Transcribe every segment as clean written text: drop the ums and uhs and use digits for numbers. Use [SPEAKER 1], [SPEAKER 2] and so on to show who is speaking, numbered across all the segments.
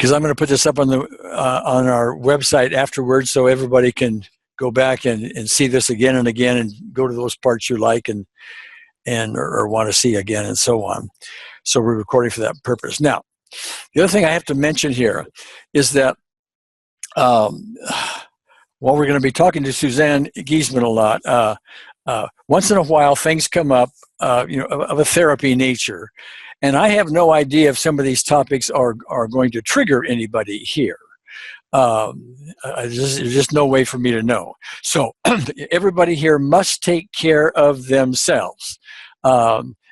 [SPEAKER 1] because I'm going to put this up on our website afterwards, so everybody can go back and see this again and again, and go to those parts you like and or want to see again, and so on. So we're recording for that purpose. Now, the other thing I have to mention here is that while we're going to be talking to Suzanne Giesemann a lot, once in a while things come up, of a therapy nature, and I have no idea if some of these topics are going to trigger anybody here. There's just no way for me to know. So everybody here must take care of themselves.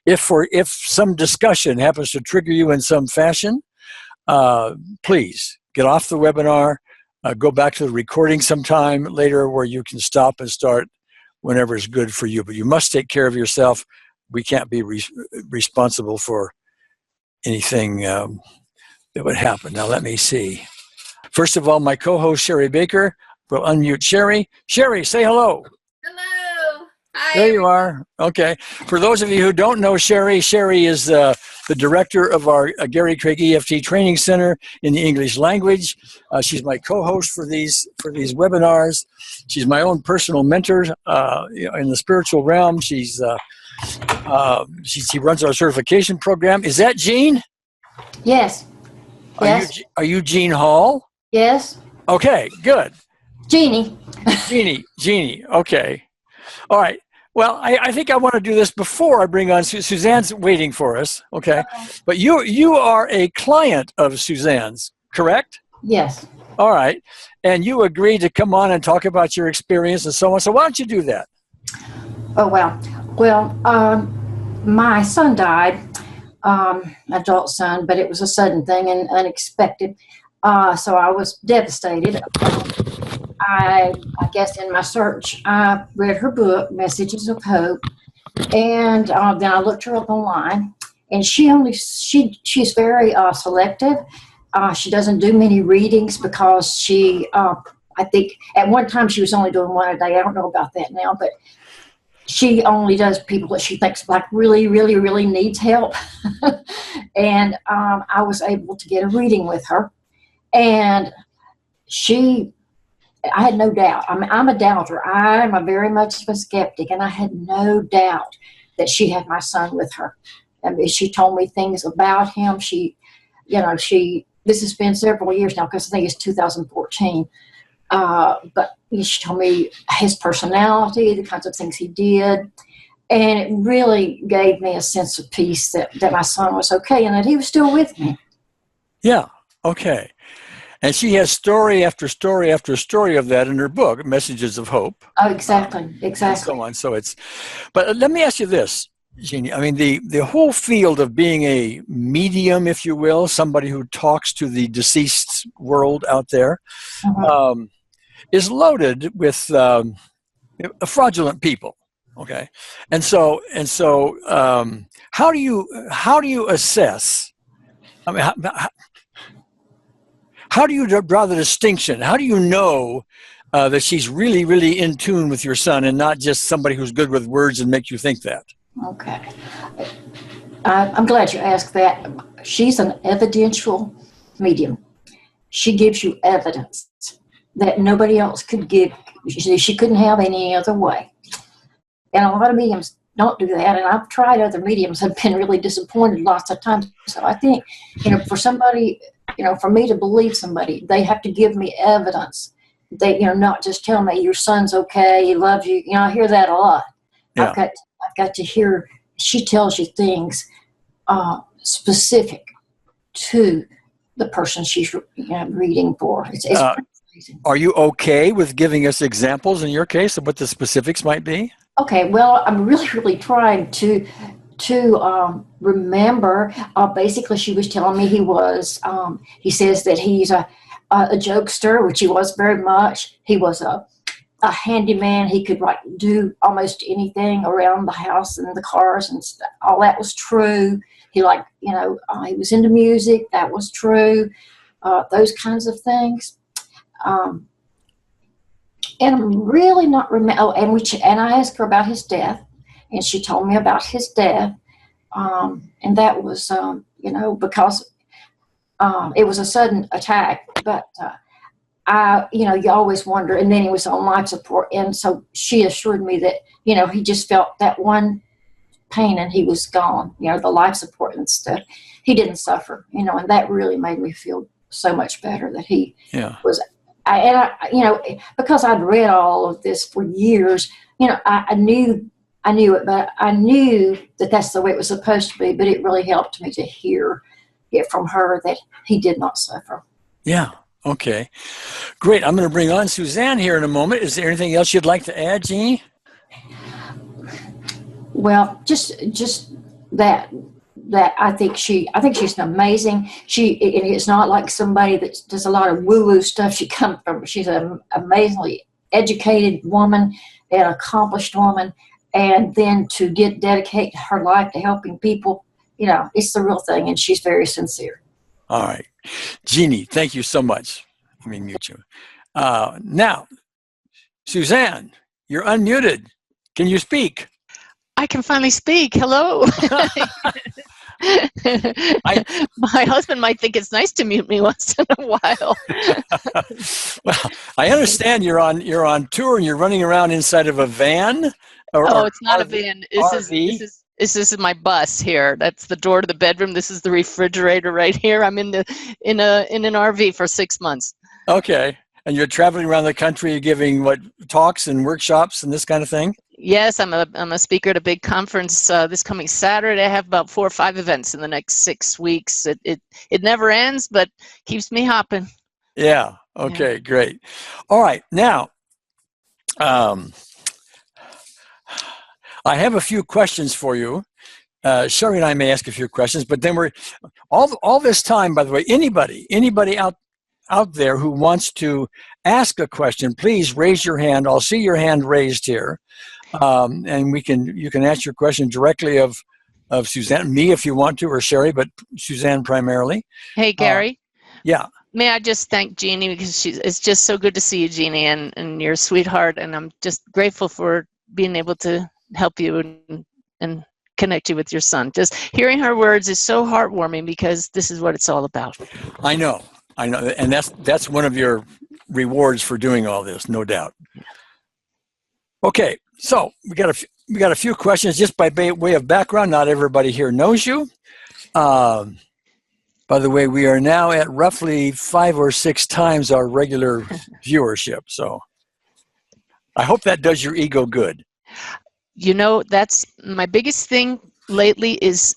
[SPEAKER 1] If some discussion happens to trigger you in some fashion, please get off the webinar, go back to the recording sometime later where you can stop and start whenever is good for you. But you must take care of yourself. We can't be responsible for anything that would happen. Now let me see. First of all, my co-host Sherry Baker will unmute Sherry. Sherry, say hello.
[SPEAKER 2] Hello. Hi.
[SPEAKER 1] There you are. Okay. For those of you who don't know Sherry is the director of our Gary Craig EFT Training Center in the English language. She's my co-host for these webinars. She's my own personal mentor in the spiritual realm. She runs our certification program. Is that Jean?
[SPEAKER 3] Yes. Yes.
[SPEAKER 1] Are you Jean Hall?
[SPEAKER 3] Yes.
[SPEAKER 1] Okay, good.
[SPEAKER 3] Jeannie.
[SPEAKER 1] Jeannie. Okay. All right. Well, I think I want to do this before I bring on Suzanne's waiting for us. Okay. But you are a client of Suzanne's, correct?
[SPEAKER 3] Yes.
[SPEAKER 1] All right. And you agreed to come on and talk about your experience and so on. So why don't you do that?
[SPEAKER 3] Oh, well. Well, my son died, adult son, but it was a sudden thing and unexpected. So I was devastated. I guess in my search, I read her book, Messages of Hope, and then I looked her up online. And she's very selective. She doesn't do many readings because she, I think at one time she was only doing one a day. I don't know about that now, but she only does people that she thinks like really, really, really needs help. And I was able to get a reading with her. And I had no doubt. I'm a doubter. I'm a very much of a skeptic, and I had no doubt that she had my son with her. I mean, she told me things about him. This has been several years now because I think it's 2014. But she told me his personality, the kinds of things he did, and it really gave me a sense of peace that my son was okay and that he was still with me.
[SPEAKER 1] Yeah. Okay. And she has story after story after story of that in her book, Messages of Hope.
[SPEAKER 3] Oh, exactly. Exactly.
[SPEAKER 1] And so on. But let me ask you this, Jeannie. I mean, the whole field of being a medium, if you will, somebody who talks to the deceased world out there, mm-hmm. Is loaded with fraudulent people. Okay. And so how do you assess? I mean, how do you draw the distinction? How do you know that she's really, really in tune with your son and not just somebody who's good with words and makes you think that?
[SPEAKER 3] Okay. I'm glad you asked that. She's an evidential medium. She gives you evidence that nobody else could give. She couldn't have any other way. And a lot of mediums don't do that. And I've tried other mediums and been really disappointed lots of times. So I think, for somebody, for me to believe somebody, they have to give me evidence. They, not just tell me your son's okay, he loves you. I hear that a lot.
[SPEAKER 1] Yeah.
[SPEAKER 3] I've got to hear. She tells you things specific to the person she's reading for. It's pretty amazing.
[SPEAKER 1] Are you okay with giving us examples in your case of what the specifics might be?
[SPEAKER 3] Okay. Well, I'm really, really trying to remember. Basically, she was telling me he says that he's a jokester, which he was very much. He was a handyman. He could do almost anything around the house and the cars and stuff. All that was true. He he was into music. That was true. Those kinds of things. And I'm really not remember. Oh, and I asked her about his death, and she told me about his death. And that was, because It was a sudden attack, but you always wonder. And then he was on life support, and so she assured me that he just felt that one pain and he was gone. The life support and stuff. He didn't suffer. And that really made me feel so much better that he was. Because I'd read all of this for years. I knew it, but I knew that that's the way it was supposed to be. But it really helped me to hear it from her that he did not suffer.
[SPEAKER 1] Yeah. Okay. Great. I'm going to bring on Suzanne here in a moment. Is there anything else you'd like to add, Jeannie?
[SPEAKER 3] Well, just that I think she's amazing. It's not like somebody that does a lot of woo-woo stuff. She's an amazingly educated woman, an accomplished woman, and then to dedicate her life to helping people, it's the real thing, and she's very sincere.
[SPEAKER 1] All right. Jeannie, thank you so much. Let me mute you. Now, Suzanne, you're unmuted. Can you speak?
[SPEAKER 4] I can finally speak. Hello. My husband might think it's nice to mute me once in a while.
[SPEAKER 1] Well, I understand you're on tour and you're running around inside of a van.
[SPEAKER 4] It's not a van. This is my bus here. That's the door to the bedroom. This is the refrigerator right here. I'm in an RV for 6 months. Okay. And you're traveling around the country giving talks and workshops and this kind of thing? Yes, I'm a speaker at a big conference this coming Saturday. I have about 4 or 5 events in the next 6 weeks. It never ends, but keeps me hopping.
[SPEAKER 1] Yeah. Okay, yeah. Great. All right. Now, I have a few questions for you. Sherry and I may ask a few questions, but then we're all this time, by the way, anybody out there who wants to ask a question, please raise your hand. I'll see your hand raised here. And you can ask your question directly of Suzanne, me if you want to, or Sherry, but Suzanne primarily.
[SPEAKER 4] Hey, Gary.
[SPEAKER 1] Yeah.
[SPEAKER 4] May I just thank Jeannie, because it's just so good to see you, Jeannie, and you're a sweetheart, and I'm just grateful for being able to help you and connect you with your son. Just hearing her words is so heartwarming, because this is what it's all about.
[SPEAKER 1] I know, and that's one of your rewards for doing all this, no doubt. Okay, so we got a few questions just by way of background. Not everybody here knows you. By the way, we are now at roughly 5 or 6 times our regular viewership. So I hope that does your ego good.
[SPEAKER 4] That's my biggest thing lately is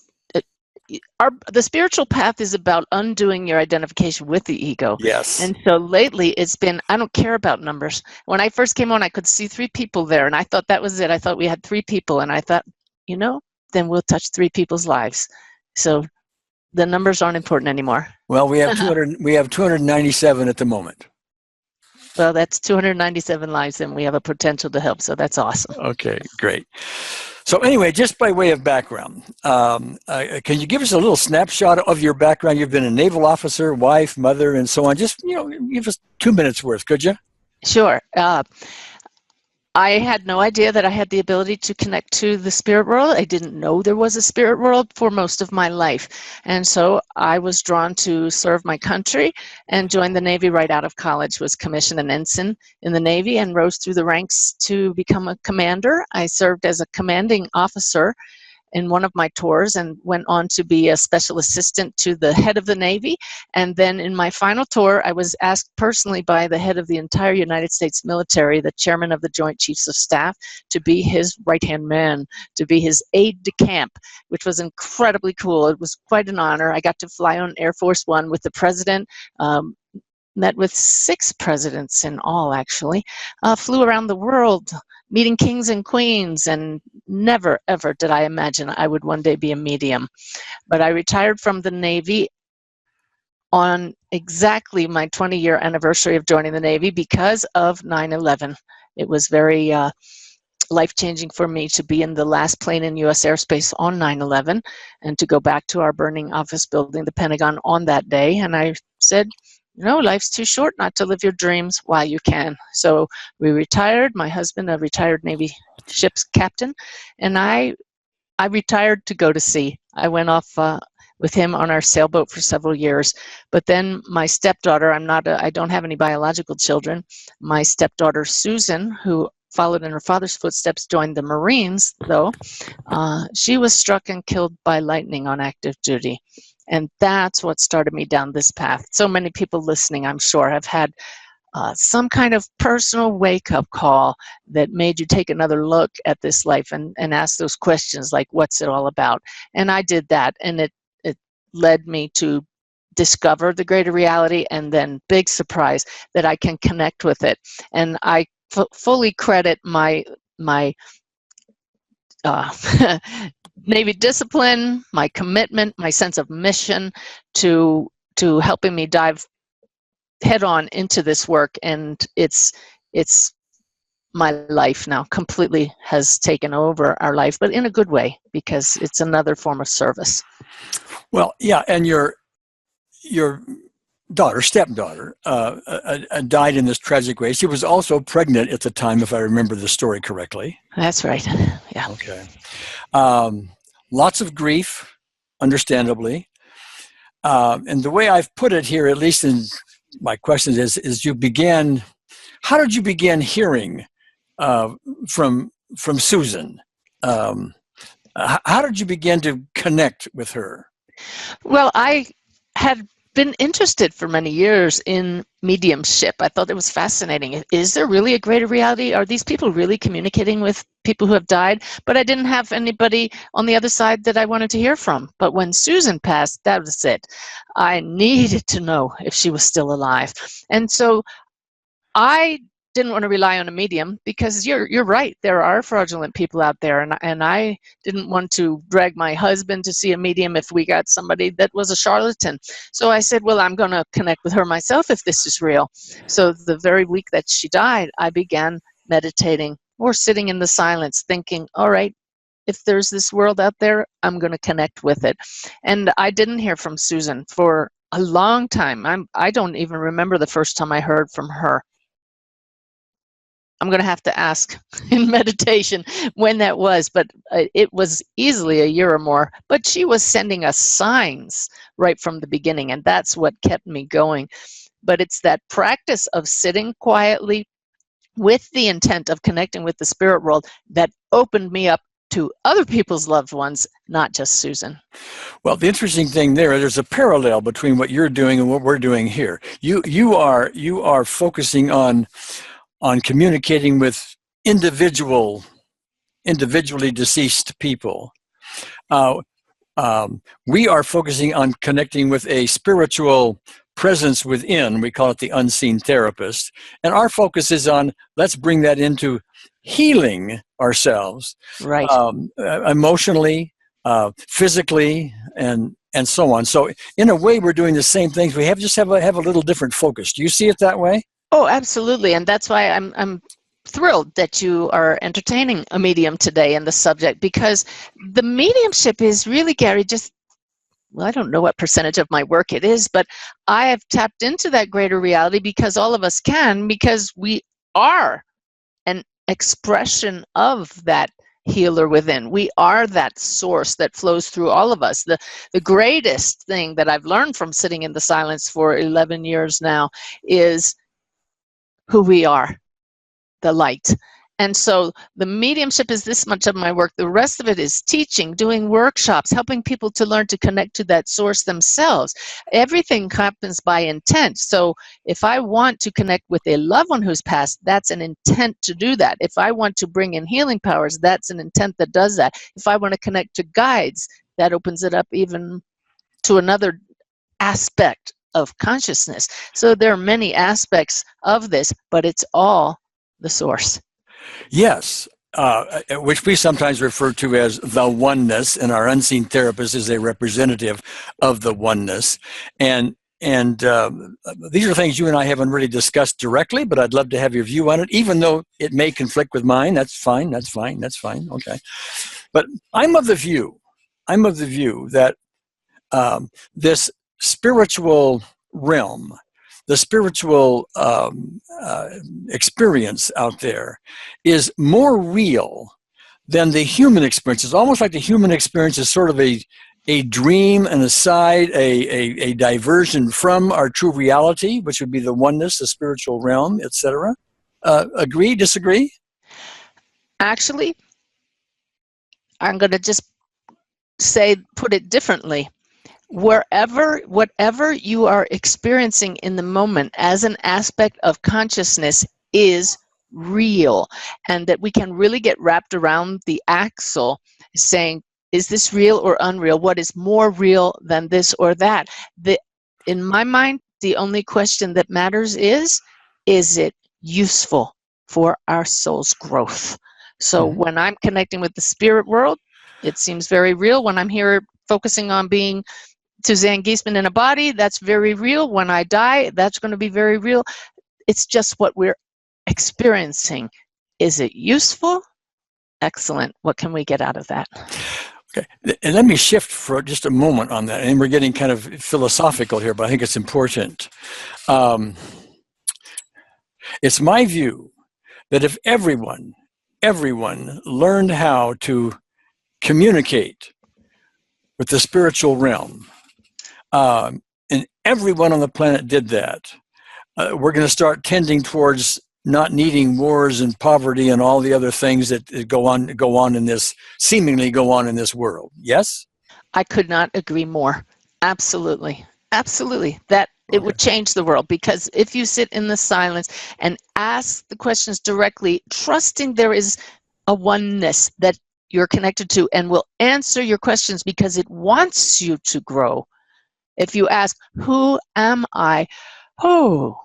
[SPEAKER 4] the spiritual path is about undoing your identification with the ego.
[SPEAKER 1] Yes.
[SPEAKER 4] And so lately it's been, I don't care about numbers. When I first came on, I could see 3 people there, and I thought that was it. I thought we had 3 people, and I thought, then we'll touch 3 people's lives. So the numbers aren't important anymore.
[SPEAKER 1] Well, we have 297 at the moment.
[SPEAKER 4] Well, that's 297 lives, and we have a potential to help, so that's awesome.
[SPEAKER 1] Okay, great. So anyway, just by way of background, can you give us a little snapshot of your background? You've been a naval officer, wife, mother, and so on. Just, give us 2 minutes worth, could you?
[SPEAKER 4] Sure. I had no idea that I had the ability to connect to the spirit world. I didn't know there was a spirit world for most of my life. And so I was drawn to serve my country and joined the Navy right out of college, was commissioned an ensign in the Navy and rose through the ranks to become a commander. I served as a commanding officer in one of my tours and went on to be a special assistant to the head of the Navy. And then in my final tour, I was asked personally by the head of the entire United States military, the chairman of the Joint Chiefs of Staff, to be his right-hand man, to be his aide-de-camp, which was incredibly cool. It was quite an honor. I got to fly on Air Force One with the president, met with 6 presidents in all, actually, flew around the world, meeting kings and queens, and never, ever did I imagine I would one day be a medium. But I retired from the Navy on exactly my 20-year anniversary of joining the Navy because of 9/11. It was very life-changing for me to be in the last plane in U.S. airspace on 9/11 and to go back to our burning office building, the Pentagon, on that day. And I said, life's too short not to live your dreams while you can. So we retired. My husband, a retired Navy ship's captain, and I retired to go to sea. I went off with him on our sailboat for several years. But then my stepdaughter, I don't have any biological children. My stepdaughter, Susan, who followed in her father's footsteps, joined the Marines, though. She was struck and killed by lightning on active duty. And that's what started me down this path. So many people listening, I'm sure, have had some kind of personal wake-up call that made you take another look at this life and ask those questions like, what's it all about? And I did that, and it led me to discover the greater reality, and then big surprise that I can connect with it. And I fully credit my Navy discipline, my commitment, my sense of mission to helping me dive head on into this work, and it's my life now. Completely has taken over our life, but in a good way, because it's another form of service.
[SPEAKER 1] Well, yeah, and your stepdaughter, died in this tragic way. She was also pregnant at the time, if I remember the story correctly.
[SPEAKER 4] That's right. Yeah.
[SPEAKER 1] Okay. Lots of grief, understandably. And the way I've put it here, at least in my question, is how did you begin hearing from Susan? How did you begin to connect with her?
[SPEAKER 4] Well, I had been interested for many years in mediumship. I thought it was fascinating. Is there really a greater reality? Are these people really communicating with people who have died? But I didn't have anybody on the other side that I wanted to hear from. But when Susan passed, that was it. I needed to know if she was still alive. And so I didn't want to rely on a medium, because you're right, there are fraudulent people out there, and I didn't want to drag my husband to see a medium if we got somebody that was a charlatan. So I said, well, I'm going to connect with her myself if this is real. So the very week that she died, I began meditating or sitting in the silence, thinking, all right, if there's this world out there, I'm going to connect with it. And I didn't hear from Susan for a long time. I don't even remember the first time I heard from her. I'm going to have to ask in meditation when that was, but it was easily a year or more. But she was sending us signs right from the beginning, and that's what kept me going. But it's that practice of sitting quietly with the intent of connecting with the spirit world that opened me up to other people's loved ones, not just Susan.
[SPEAKER 1] Well, the interesting thing there's a parallel between what you're doing and what we're doing here. You are focusing on communicating with individually deceased people. We are focusing on connecting with a spiritual presence within. We call it the unseen therapist. And our focus is on, let's bring that into healing ourselves,
[SPEAKER 4] right?
[SPEAKER 1] Emotionally, physically, and so on. So in a way, we're doing the same things. We have a little different focus. Do you see it that way?
[SPEAKER 4] Oh, absolutely. And that's why I'm thrilled that you are entertaining a medium today in the subject, because the mediumship is really, Gary, I don't know what percentage of my work it is, but I have tapped into that greater reality because all of us can, because we are an expression of that healer within. We are that source that flows through all of us. The greatest thing that I've learned from sitting in the silence for 11 years now is who we are, the light. And so the mediumship is this much of my work. The rest of it is teaching, doing workshops, helping people to learn to connect to that source themselves. Everything happens by intent. So if I want to connect with a loved one who's passed, that's an intent to do that. If I want to bring in healing powers, that's an intent that does that. If I want to connect to guides, that opens it up even to another aspect of consciousness. So there are many aspects of this, but it's all the source. Yes,
[SPEAKER 1] which we sometimes refer to as the oneness, and our unseen therapist is a representative of the oneness. And these are things you and I haven't really discussed directly, but I'd love to have your view on it, even though it may conflict with mine. That's fine. Okay. But I'm of the view that this spiritual realm, the spiritual experience out there, is more real than the human experience. It's almost like the human experience is sort of a a dream, an aside, a diversion from our true reality, which would be the oneness, the spiritual realm, etc. Agree, disagree?
[SPEAKER 4] Actually, I'm going to just put it differently. Whatever you are experiencing in the moment as an aspect of consciousness is real, and that we can really get wrapped around the axle saying, is this real or unreal? What is more real than this or that? In my mind, the only question that matters is it useful for our soul's growth? So when I'm connecting with the spirit world, it seems very real. When I'm here focusing on being Suzanne Giesemann in a body, that's very real. When I die, that's going to be very real. It's just what we're experiencing. Is it useful? Excellent. What can we get out of that?
[SPEAKER 1] Okay, and let me shift for just a moment on that. And we're getting kind of philosophical here, but I think it's important. It's my view that if everyone learned how to communicate with the spiritual realm, and everyone on the planet did that, we're going to start tending towards not needing wars and poverty and all the other things that seemingly go on in this world. Yes?
[SPEAKER 4] I could not agree more. Absolutely. Absolutely. That it would change the world, because if you sit in the silence and ask the questions directly, trusting there is a oneness that you're connected to and will answer your questions because it wants you to grow. If you ask, who am I? Oh,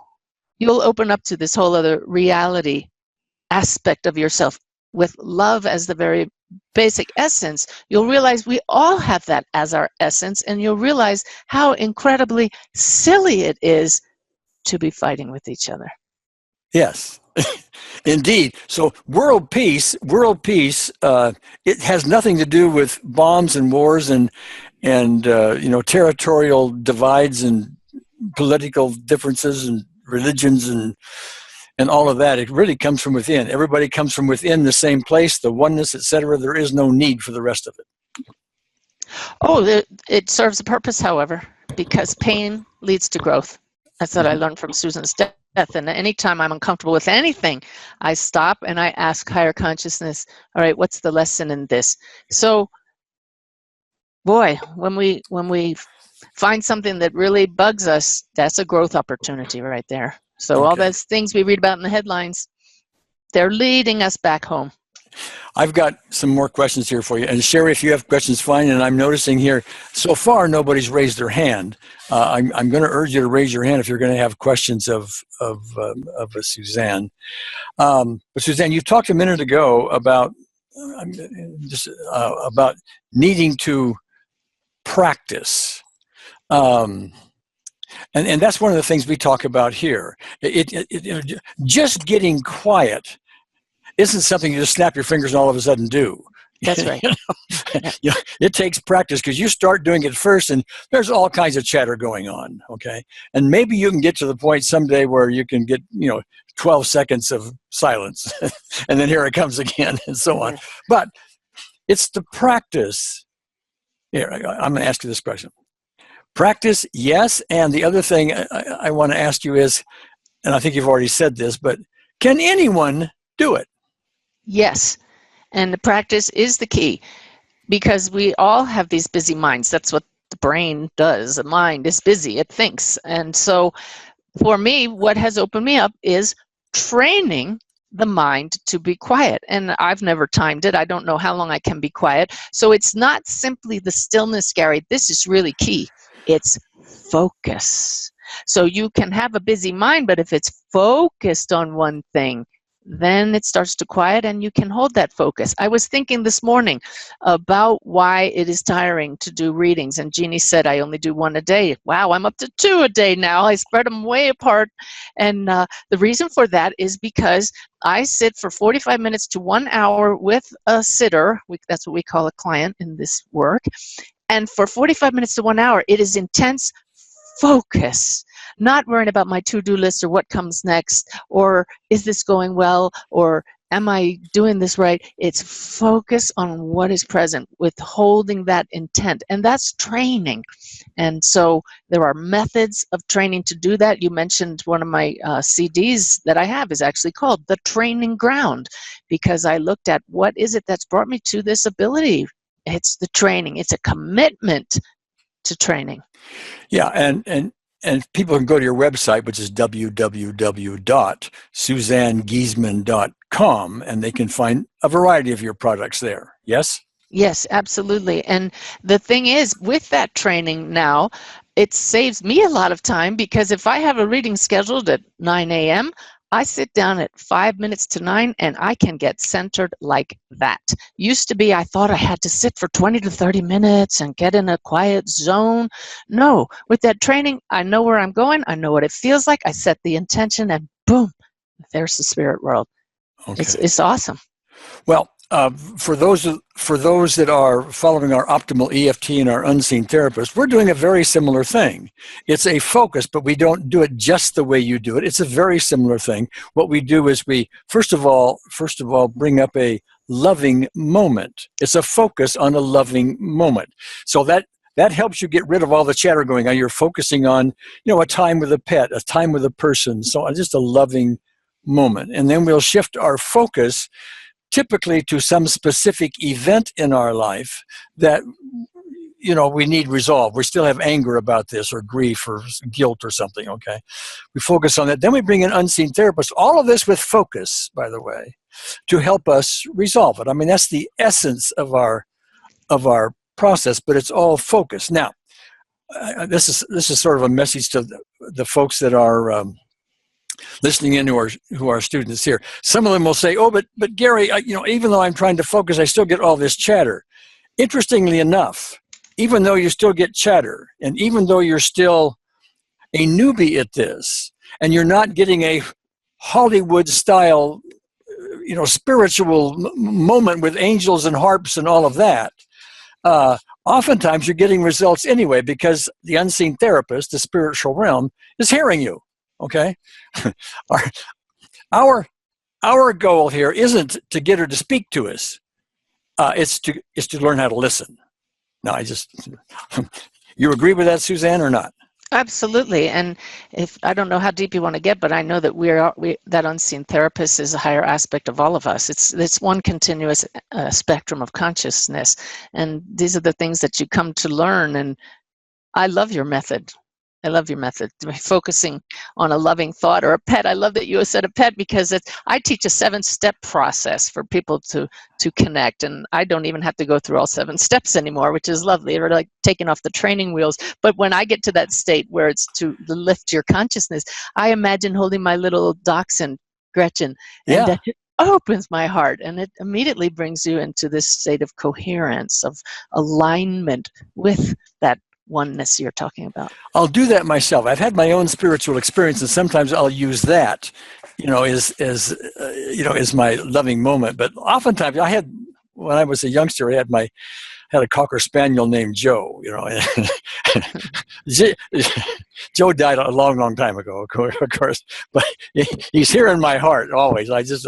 [SPEAKER 4] you'll open up to this whole other reality aspect of yourself with love as the very basic essence. You'll realize we all have that as our essence, and you'll realize how incredibly silly it is to be fighting with each other.
[SPEAKER 1] Yes, indeed. So world peace, it has nothing to do with bombs and wars and territorial divides and political differences and religions and all of that. It really comes from within. Everybody comes from within the same place, the oneness, etc. There is no need for the rest of it.
[SPEAKER 4] Oh, it serves a purpose, however, because pain leads to growth. That's what I learned from Susan's death. And anytime I'm uncomfortable with anything, I stop and I ask higher consciousness, all right, what's the lesson in this? So, boy, when we find something that really bugs us, that's a growth opportunity right there. So all those things we read about in the headlines, they're leading us back home.
[SPEAKER 1] I've got some more questions here for you. And Sherry, if you have questions, fine. And I'm noticing here, so far, nobody's raised their hand. I'm going to urge you to raise your hand if you're going to have questions of Suzanne. But Suzanne, you talked a minute ago about needing to practice. And that's one of the things we talk about here. Just getting quiet isn't something you just snap your fingers and all of a sudden do.
[SPEAKER 4] That's right.
[SPEAKER 1] It takes practice, because you start doing it first and there's all kinds of chatter going on, okay? And maybe you can get to the point someday where you can get, 12 seconds of silence and then here it comes again and so on. But it's the practice. Here, I'm going to ask you this question. Practice, yes. And the other thing I want to ask you is, and I think you've already said this, but can anyone do it?
[SPEAKER 4] Yes. And the practice is the key, because we all have these busy minds. That's what the brain does. The mind is busy. It thinks. And so for me, what has opened me up is training the mind to be quiet. And I've never timed it. I don't know how long I can be quiet. So it's not simply the stillness, Gary. This is really key. It's focus. So you can have a busy mind, but if it's focused on one thing, then it starts to quiet and you can hold that focus. I was thinking this morning about why it is tiring to do readings. And Jeannie said, I only do one a day. Wow, I'm up to 2 a day now. I spread them way apart. And the reason for that is because I sit for 45 minutes to 1 hour with a sitter. That's what we call a client in this work. And for 45 minutes to 1 hour, it is intense focus, not worrying about my to-do list or what comes next, or is this going well, or am I doing this right? It's focus on what is present, withholding that intent. And that's training. And so there are methods of training to do that. You mentioned one of my CDs that I have is actually called The Training Ground, because I looked at what is it that's brought me to this ability. It's the training. It's a commitment to training.
[SPEAKER 1] Yeah, and people can go to your website, which is www.suzannegiesemann.com, and they can find a variety of your products there. Yes?
[SPEAKER 4] Yes, absolutely. And the thing is, with that training now, it saves me a lot of time, because if I have a reading scheduled at 9 a.m., I sit down at 5 minutes to 9 and I can get centered like that. Used to be, I thought I had to sit for 20 to 30 minutes and get in a quiet zone. No, with that training, I know where I'm going. I know what it feels like. I set the intention and boom, there's the spirit world.
[SPEAKER 1] Okay.
[SPEAKER 4] It's awesome.
[SPEAKER 1] Well, for those that are following our optimal EFT and our unseen therapist, we're doing a very similar thing. It's a focus, but we don't do it just the way you do it. It's a very similar thing. What we do is we first of all bring up a loving moment. It's a focus on a loving moment. So that helps you get rid of all the chatter going on. You're focusing on, a time with a pet, a time with a person. So just a loving moment. And then we'll shift our focus typically to some specific event in our life that we need resolved. We still have anger about this, or grief, or guilt, or something. Okay, we focus on that. Then we bring in unseen therapists. All of this with focus, by the way, to help us resolve it. I mean, that's the essence of our process, but it's all focus. Now, this is sort of a message to the folks that are listening in who are students here. Some of them will say, "Oh, but Gary, even though I'm trying to focus, I still get all this chatter." Interestingly enough, even though you still get chatter, and even though you're still a newbie at this, and you're not getting a Hollywood-style, spiritual moment with angels and harps and all of that, oftentimes you're getting results anyway, because the unseen therapist, the spiritual realm, is hearing you. Okay, our goal here isn't to get her to speak to us. It's to learn how to listen. No, you agree with that, Suzanne, or not?
[SPEAKER 4] Absolutely. And if I don't know how deep you want to get, but I know that that unseen therapist is a higher aspect of all of us. It's one continuous spectrum of consciousness, and these are the things that you come to learn. And I love your method. Focusing on a loving thought or a pet. I love that you said a pet, because I teach a 7-step process for people to connect, and I don't even have to go through all 7 steps anymore, which is lovely. We're like taking off the training wheels. But when I get to that state where it's to lift your consciousness, I imagine holding my little dachshund, Gretchen, and that opens my heart, and it immediately brings you into this state of coherence, of alignment with that oneness you're talking about.
[SPEAKER 1] I'll do that myself. I've had my own spiritual experience, and sometimes I'll use that, as my loving moment. But oftentimes, when I was a youngster, I had a Cocker Spaniel named Joe. Joe died a long, long time ago, of course. But he's here in my heart always. I was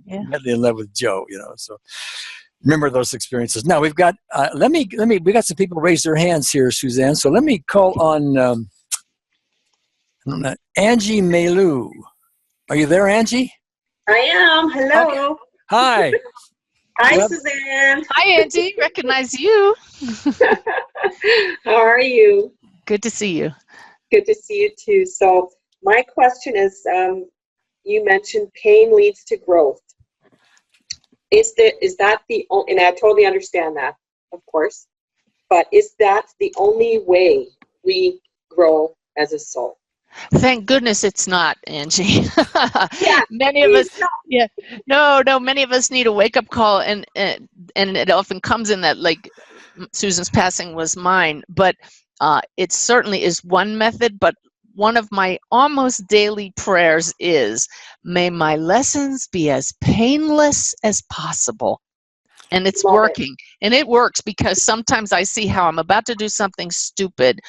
[SPEAKER 1] madly in love with Joe. So. Remember those experiences. Now we've got. we got some people raise their hands here, Suzanne. So let me call on Angie Melu. Are you there, Angie?
[SPEAKER 5] I am. Hello.
[SPEAKER 1] Okay. Hi.
[SPEAKER 5] Hi, Suzanne.
[SPEAKER 4] Hi, Angie. Recognize you.
[SPEAKER 5] How are you?
[SPEAKER 4] Good to see you.
[SPEAKER 5] Good to see you too. So my question is, you mentioned pain leads to growth. Is that the only, and I totally understand that, of course, but is that the only way we grow as a soul?
[SPEAKER 4] Thank goodness it's not, Angie.
[SPEAKER 5] Yeah,
[SPEAKER 4] many of us need a wake-up call, and it often comes in that, like Susan's passing was mine, but it certainly is one method. But one of my almost daily prayers is, may my lessons be as painless as possible. And it's
[SPEAKER 5] Love it.
[SPEAKER 4] working. And it works because sometimes I see how I'm about to do something stupid,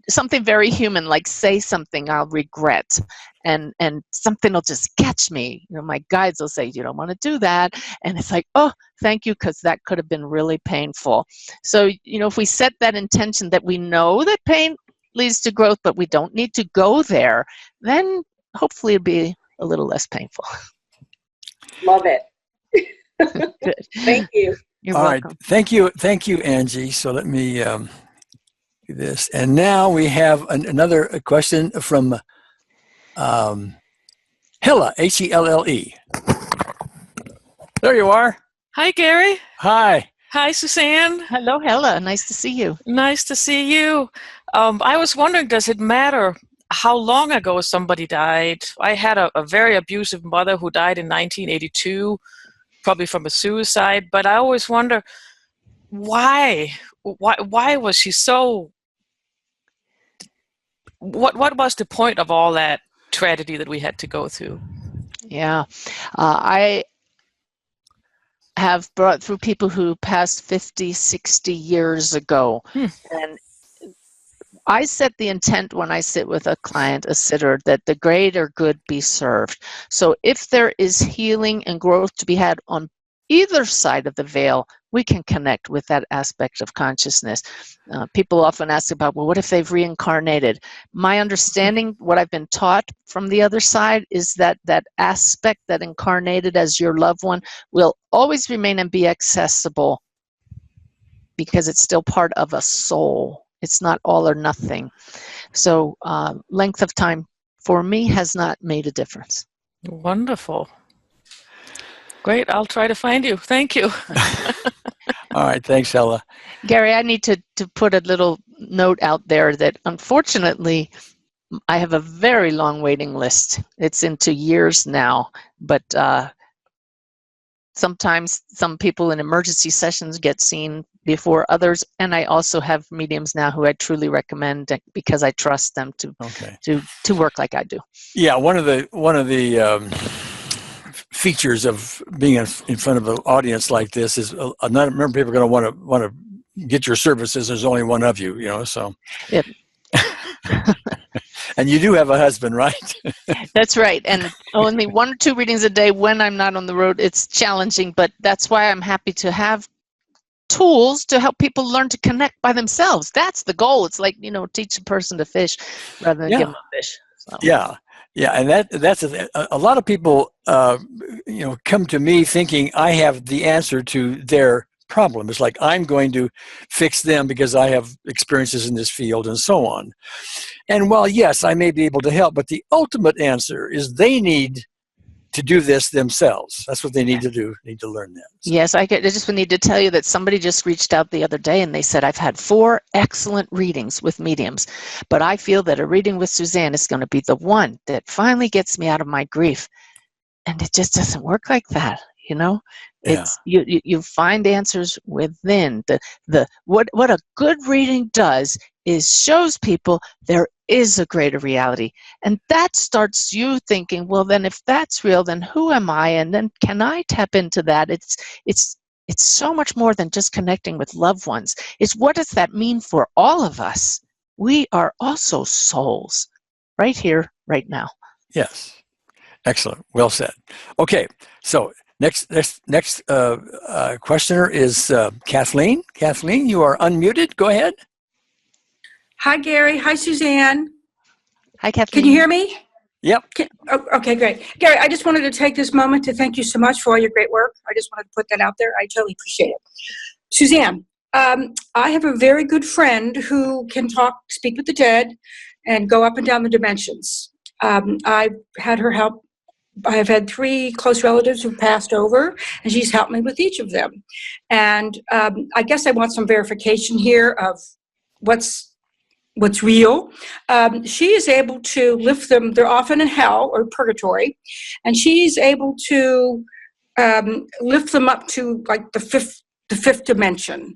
[SPEAKER 4] something very human, like say something I'll regret. And something will just catch me. My guides will say, you don't want to do that. And it's like, oh, thank you, because that could have been really painful. So, if we set that intention that we know that pain leads to growth, but we don't need to go there, then hopefully it'll be a little less painful.
[SPEAKER 5] Love it.
[SPEAKER 4] Good.
[SPEAKER 5] Thank you.
[SPEAKER 4] You're
[SPEAKER 1] All
[SPEAKER 4] welcome.
[SPEAKER 1] right. Thank you, Angie. So let me do this. And now we have another question from Hella, Helle. There you are.
[SPEAKER 6] Hi, Gary.
[SPEAKER 1] Hi.
[SPEAKER 6] Hi, Suzanne.
[SPEAKER 4] Hello, Hella. Nice to see you.
[SPEAKER 6] Nice to see you. I was wondering, does it matter how long ago somebody died? I had a very abusive mother who died in 1982, probably from a suicide, but I always wonder, why was she so... What was the point of all that tragedy that we had to go through?
[SPEAKER 4] Yeah. I have brought through people who passed 50, 60 years ago. And I set the intent when I sit with a client, a sitter, that the greater good be served. So if there is healing and growth to be had on either side of the veil, we can connect with that aspect of consciousness. People often ask about, well, what if they've reincarnated? My understanding, what I've been taught from the other side, is that that aspect that incarnated as your loved one will always remain and be accessible because it's still part of a soul. It's not all or nothing. So length of time for me has not made a difference.
[SPEAKER 6] Wonderful. Great. I'll try to find you. Thank you.
[SPEAKER 1] All right. Thanks, Hella.
[SPEAKER 4] Gary, I need to put a little note out there that unfortunately I have a very long waiting list. It's into years now, but sometimes some people in emergency sessions get seen before others, and I also have mediums now who I truly recommend because I trust them to work like I do.
[SPEAKER 1] Yeah, one of the features of being in front of an audience like this is a number of people are going to want to get your services. There's only one of you, so.
[SPEAKER 4] Yep.
[SPEAKER 1] And you do have a husband, right?
[SPEAKER 4] That's right. And only 1 or 2 readings a day when I'm not on the road. It's challenging, but that's why I'm happy to have tools to help people learn to connect by themselves. That's the goal. It's like, teach a person to fish rather than give them a fish. So.
[SPEAKER 1] Yeah. Yeah, and that's a lot of people, come to me thinking I have the answer to their problem. It's like I'm going to fix them because I have experiences in this field and so on. And while, yes, I may be able to help, but the ultimate answer is they need to do this themselves. That's what they need to do. Need to learn that. So.
[SPEAKER 4] Yes, I just need to tell you that somebody just reached out the other day and they said, I've had 4 excellent readings with mediums, but I feel that a reading with Suzanne is going to be the one that finally gets me out of my grief. And it just doesn't work like that, It's you find answers within. What a good reading does is shows people there is a greater reality. And that starts you thinking, well, then if that's real, then who am I? And then can I tap into that? It's so much more than just connecting with loved ones. It's what does that mean for all of us? We are also souls right here, right now.
[SPEAKER 1] Yes. Excellent. Well said. Okay. So next questioner is Kathleen. Kathleen, you are unmuted. Go ahead.
[SPEAKER 7] Hi, Gary. Hi, Suzanne.
[SPEAKER 4] Hi, Kathleen.
[SPEAKER 7] Can you hear me?
[SPEAKER 1] Yep.
[SPEAKER 7] Okay, great. Gary, I just wanted to take this moment to thank you so much for all your great work. I just wanted to put that out there. I totally appreciate it. Suzanne, I have a very good friend who can speak with the dead, and go up and down the dimensions. I've had her help. I have had 3 close relatives who passed over, and she's helped me with each of them. And I guess I want some verification here of what's real. She is able to lift them. They're often in hell or purgatory, and she's able to lift them up to like the fifth dimension.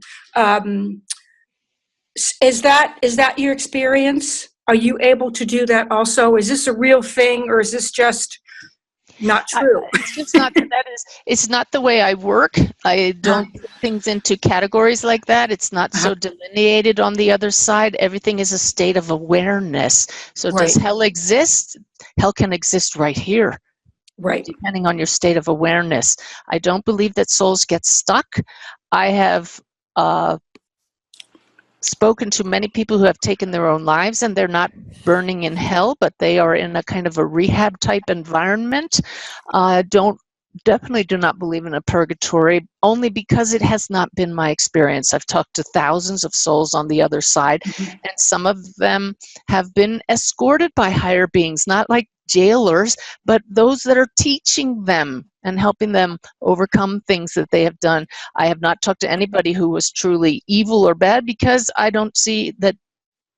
[SPEAKER 7] Is that your experience? Are you able to do that also? Is this a real thing, or is this just not true.
[SPEAKER 4] It's just not it's not the way I work. I don't put things into categories like that. It's not so delineated on the other side. Everything is a state of awareness. So does hell exist? Hell can exist right here.
[SPEAKER 7] Right.
[SPEAKER 4] Depending on your state of awareness. I don't believe that souls get stuck. I have spoken to many people who have taken their own lives, and they're not burning in hell, but they are in a kind of a rehab type environment. Definitely do not believe in a purgatory, only because it has not been my experience. I've talked to thousands of souls on the other side, and some of them have been escorted by higher beings, not like jailers, but those that are teaching them and helping them overcome things that they have done. I have not talked to anybody who was truly evil or bad, because I don't see that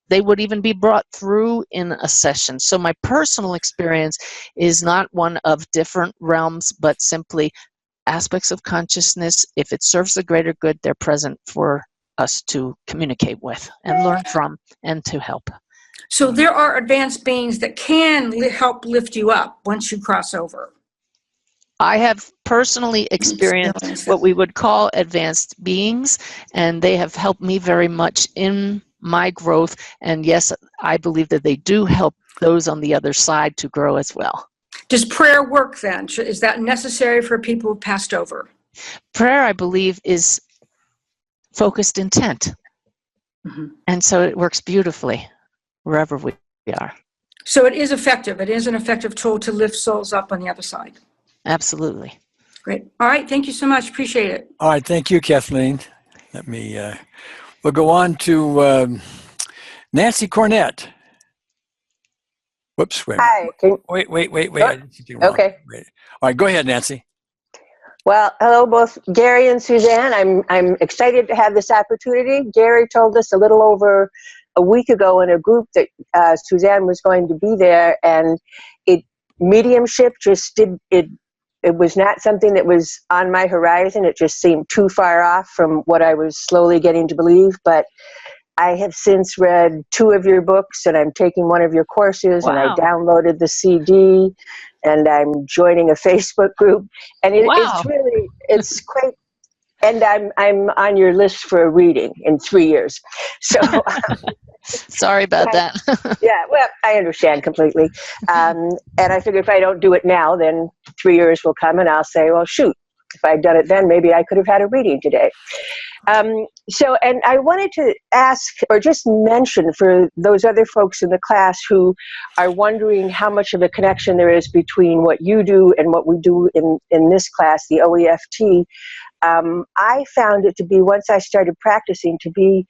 [SPEAKER 4] they would even be brought through in a session. So my personal experience is not one of different realms, but simply aspects of consciousness. If it serves the greater good, they're present for us to communicate with and learn from and to help.
[SPEAKER 7] So there are advanced beings that can help lift you up once you cross over.
[SPEAKER 4] I have personally experienced what we would call advanced beings, and they have helped me very much in my growth. And yes, I believe that they do help those on the other side to grow as well.
[SPEAKER 7] Does prayer work then? Is that necessary for people who've passed over?
[SPEAKER 4] Prayer, I believe, is focused intent. And so it works beautifully wherever we are.
[SPEAKER 7] So it is effective. It is an effective tool to lift souls up on the other side.
[SPEAKER 4] Absolutely.
[SPEAKER 7] Great. All right. Thank you so much. Appreciate it.
[SPEAKER 1] All right. Thank you, Kathleen. Let me, we'll go on to Nancy Cornett. Whoops. Wait.
[SPEAKER 8] Hi.
[SPEAKER 1] Wait.
[SPEAKER 8] Oh, okay.
[SPEAKER 1] Wait. All right. Go ahead, Nancy.
[SPEAKER 8] Well, hello, both Gary and Suzanne. I'm excited to have this opportunity. Gary told us a little over a week ago in a group that Suzanne was going to be there, and mediumship just it was not something that was on my horizon. It just seemed too far off from what I was slowly getting to believe. But I have since read 2 of your books, and I'm taking one of your courses, and I downloaded the CD, and I'm joining a Facebook group, and it's quite. And I'm on your list for a reading in 3 years. So
[SPEAKER 4] sorry about that.
[SPEAKER 8] Yeah, well, I understand completely. And I figure if I don't do it now, then 3 years will come and I'll say, well, shoot, if I'd done it then, maybe I could have had a reading today. And I wanted to ask or just mention for those other folks in the class who are wondering how much of a connection there is between what you do and what we do in this class, the OEFT. I found it to be, once I started practicing, to be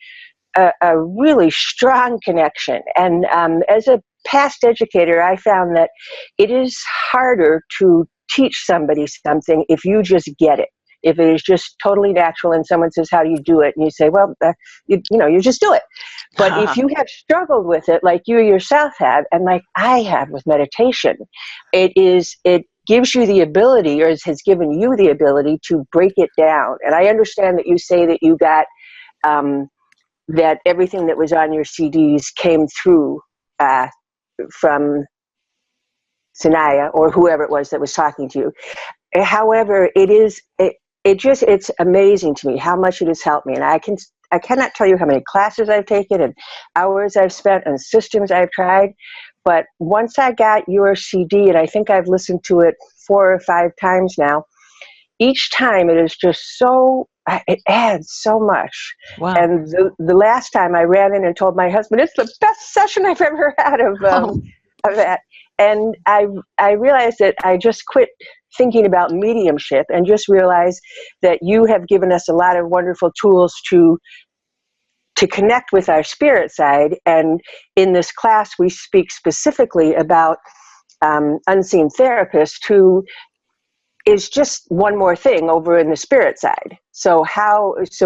[SPEAKER 8] a really strong connection. And as a past educator, I found that it is harder to teach somebody something if you just get it. If it is just totally natural and someone says, how do you do it? And you say, well, you just do it. But if you have struggled with it, like you yourself have, and like I have with meditation, it gives you the ability, or has given you the ability, to break it down. And I understand that you say that you got that everything that was on your CDs came through from Sanaya or whoever it was that was talking to you. However, it's amazing to me how much it has helped me. And I cannot tell you how many classes I've taken and hours I've spent and systems I've tried. But once I got your CD, and I think I've listened to it 4 or 5 times now, each time it is just it adds so much. Wow. And the last time I ran in and told my husband, it's the best session I've ever had of that. And I realized that I just quit thinking about mediumship and just realized that you have given us a lot of wonderful tools to connect with our spirit side. And in this class, we speak specifically about unseen therapist, who is just one more thing over in the spirit side. So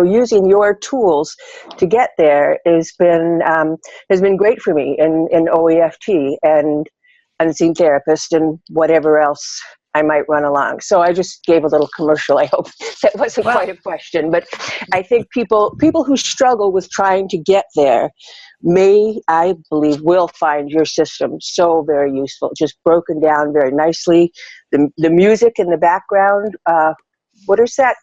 [SPEAKER 8] using your tools to get there has been great for me in OEFT and unseen therapist and whatever else I might run along. So I just gave a little commercial. I hope that wasn't quite a question, but I think people who struggle with trying to get there I believe, will find your system so very useful, just broken down very nicely. The music in the background, what is that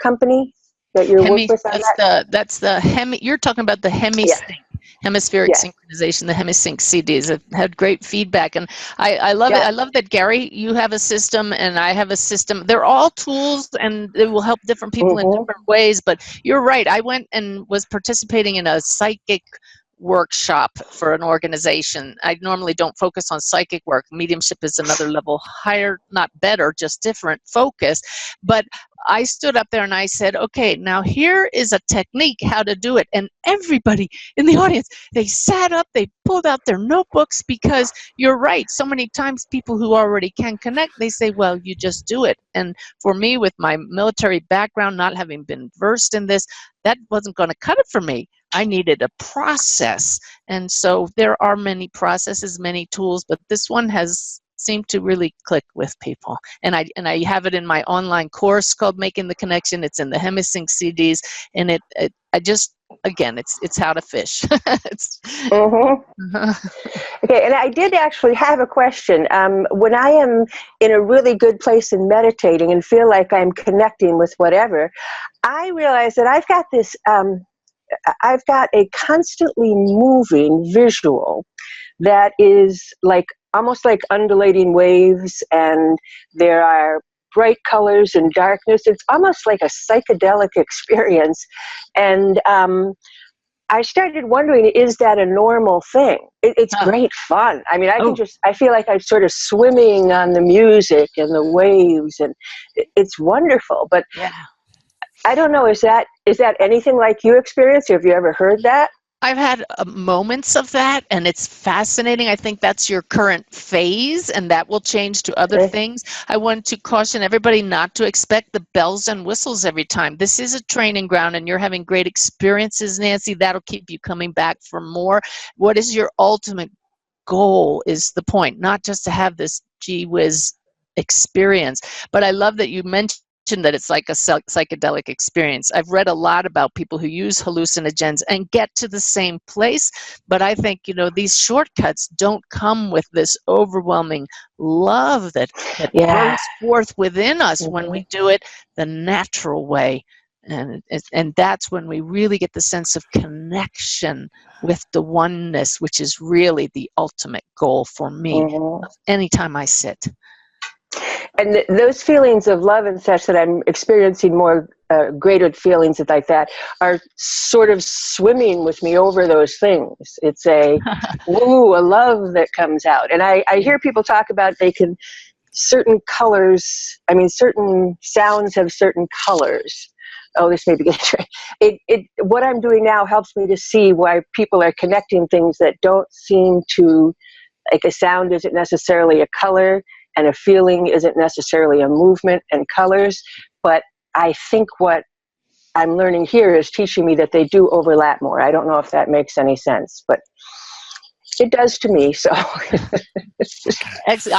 [SPEAKER 8] company that you're working with on that?
[SPEAKER 4] That's the you're talking about the HemiSync. Hemispheric
[SPEAKER 8] Yes.
[SPEAKER 4] synchronization, the HemiSync CDs have had great feedback, and I love it. I love that, Gary, you have a system and I have a system. They're all tools, and they will help different people in different ways. But you're right. I went and was participating in a psychic workshop for an organization. I normally don't focus on psychic work. Mediumship is another level higher, not better, just different focus. But I stood up there and I said, okay, now here is a technique how to do it. And everybody in the audience, they sat up, they pulled out their notebooks, because you're right. So many times people who already can connect, they say, well, you just do it. And for me, with my military background, not having been versed in this, that wasn't going to cut it for me. I needed a process. And so there are many processes, many tools, but this one has seemed to really click with people. And I have it in my online course called Making the Connection. It's in the HemiSync CDs, and it's how to fish.
[SPEAKER 8] Okay, and I did actually have a question. When I am in a really good place in meditating and feel like I'm connecting with whatever, I realize that I've got a constantly moving visual that is almost like undulating waves, and there are bright colors and darkness. It's almost like a psychedelic experience. And I started wondering, is that a normal thing? It's great fun. I mean, I feel like I'm sort of swimming on the music and the waves, and it's wonderful. But I don't know, is that anything like you experienced? Have you ever heard that?
[SPEAKER 4] I've had moments of that, and it's fascinating. I think that's your current phase, and that will change to other things. I want to caution everybody not to expect the bells and whistles every time. This is a training ground, and you're having great experiences, Nancy. That'll keep you coming back for more. What is your ultimate goal is the point, not just to have this gee whiz experience. But I love that you mentioned that it's like a psychedelic experience. I've read a lot about people who use hallucinogens and get to the same place, but I think, these shortcuts don't come with this overwhelming love that bursts forth within us when we do it the natural way. And that's when we really get the sense of connection with the oneness, which is really the ultimate goal for me anytime I sit.
[SPEAKER 8] And those feelings of love and such that I'm experiencing, more greater feelings like that, are sort of swimming with me over those things. It's a love that comes out. And I hear people talk about certain colors, certain sounds have certain colors. Oh, this may be good. What I'm doing now helps me to see why people are connecting things that don't seem to, like a sound isn't necessarily a color, and a feeling isn't necessarily a movement and colors. But I think what I'm learning here is teaching me that they do overlap more. I don't know if that makes any sense, but it does to me. So
[SPEAKER 4] I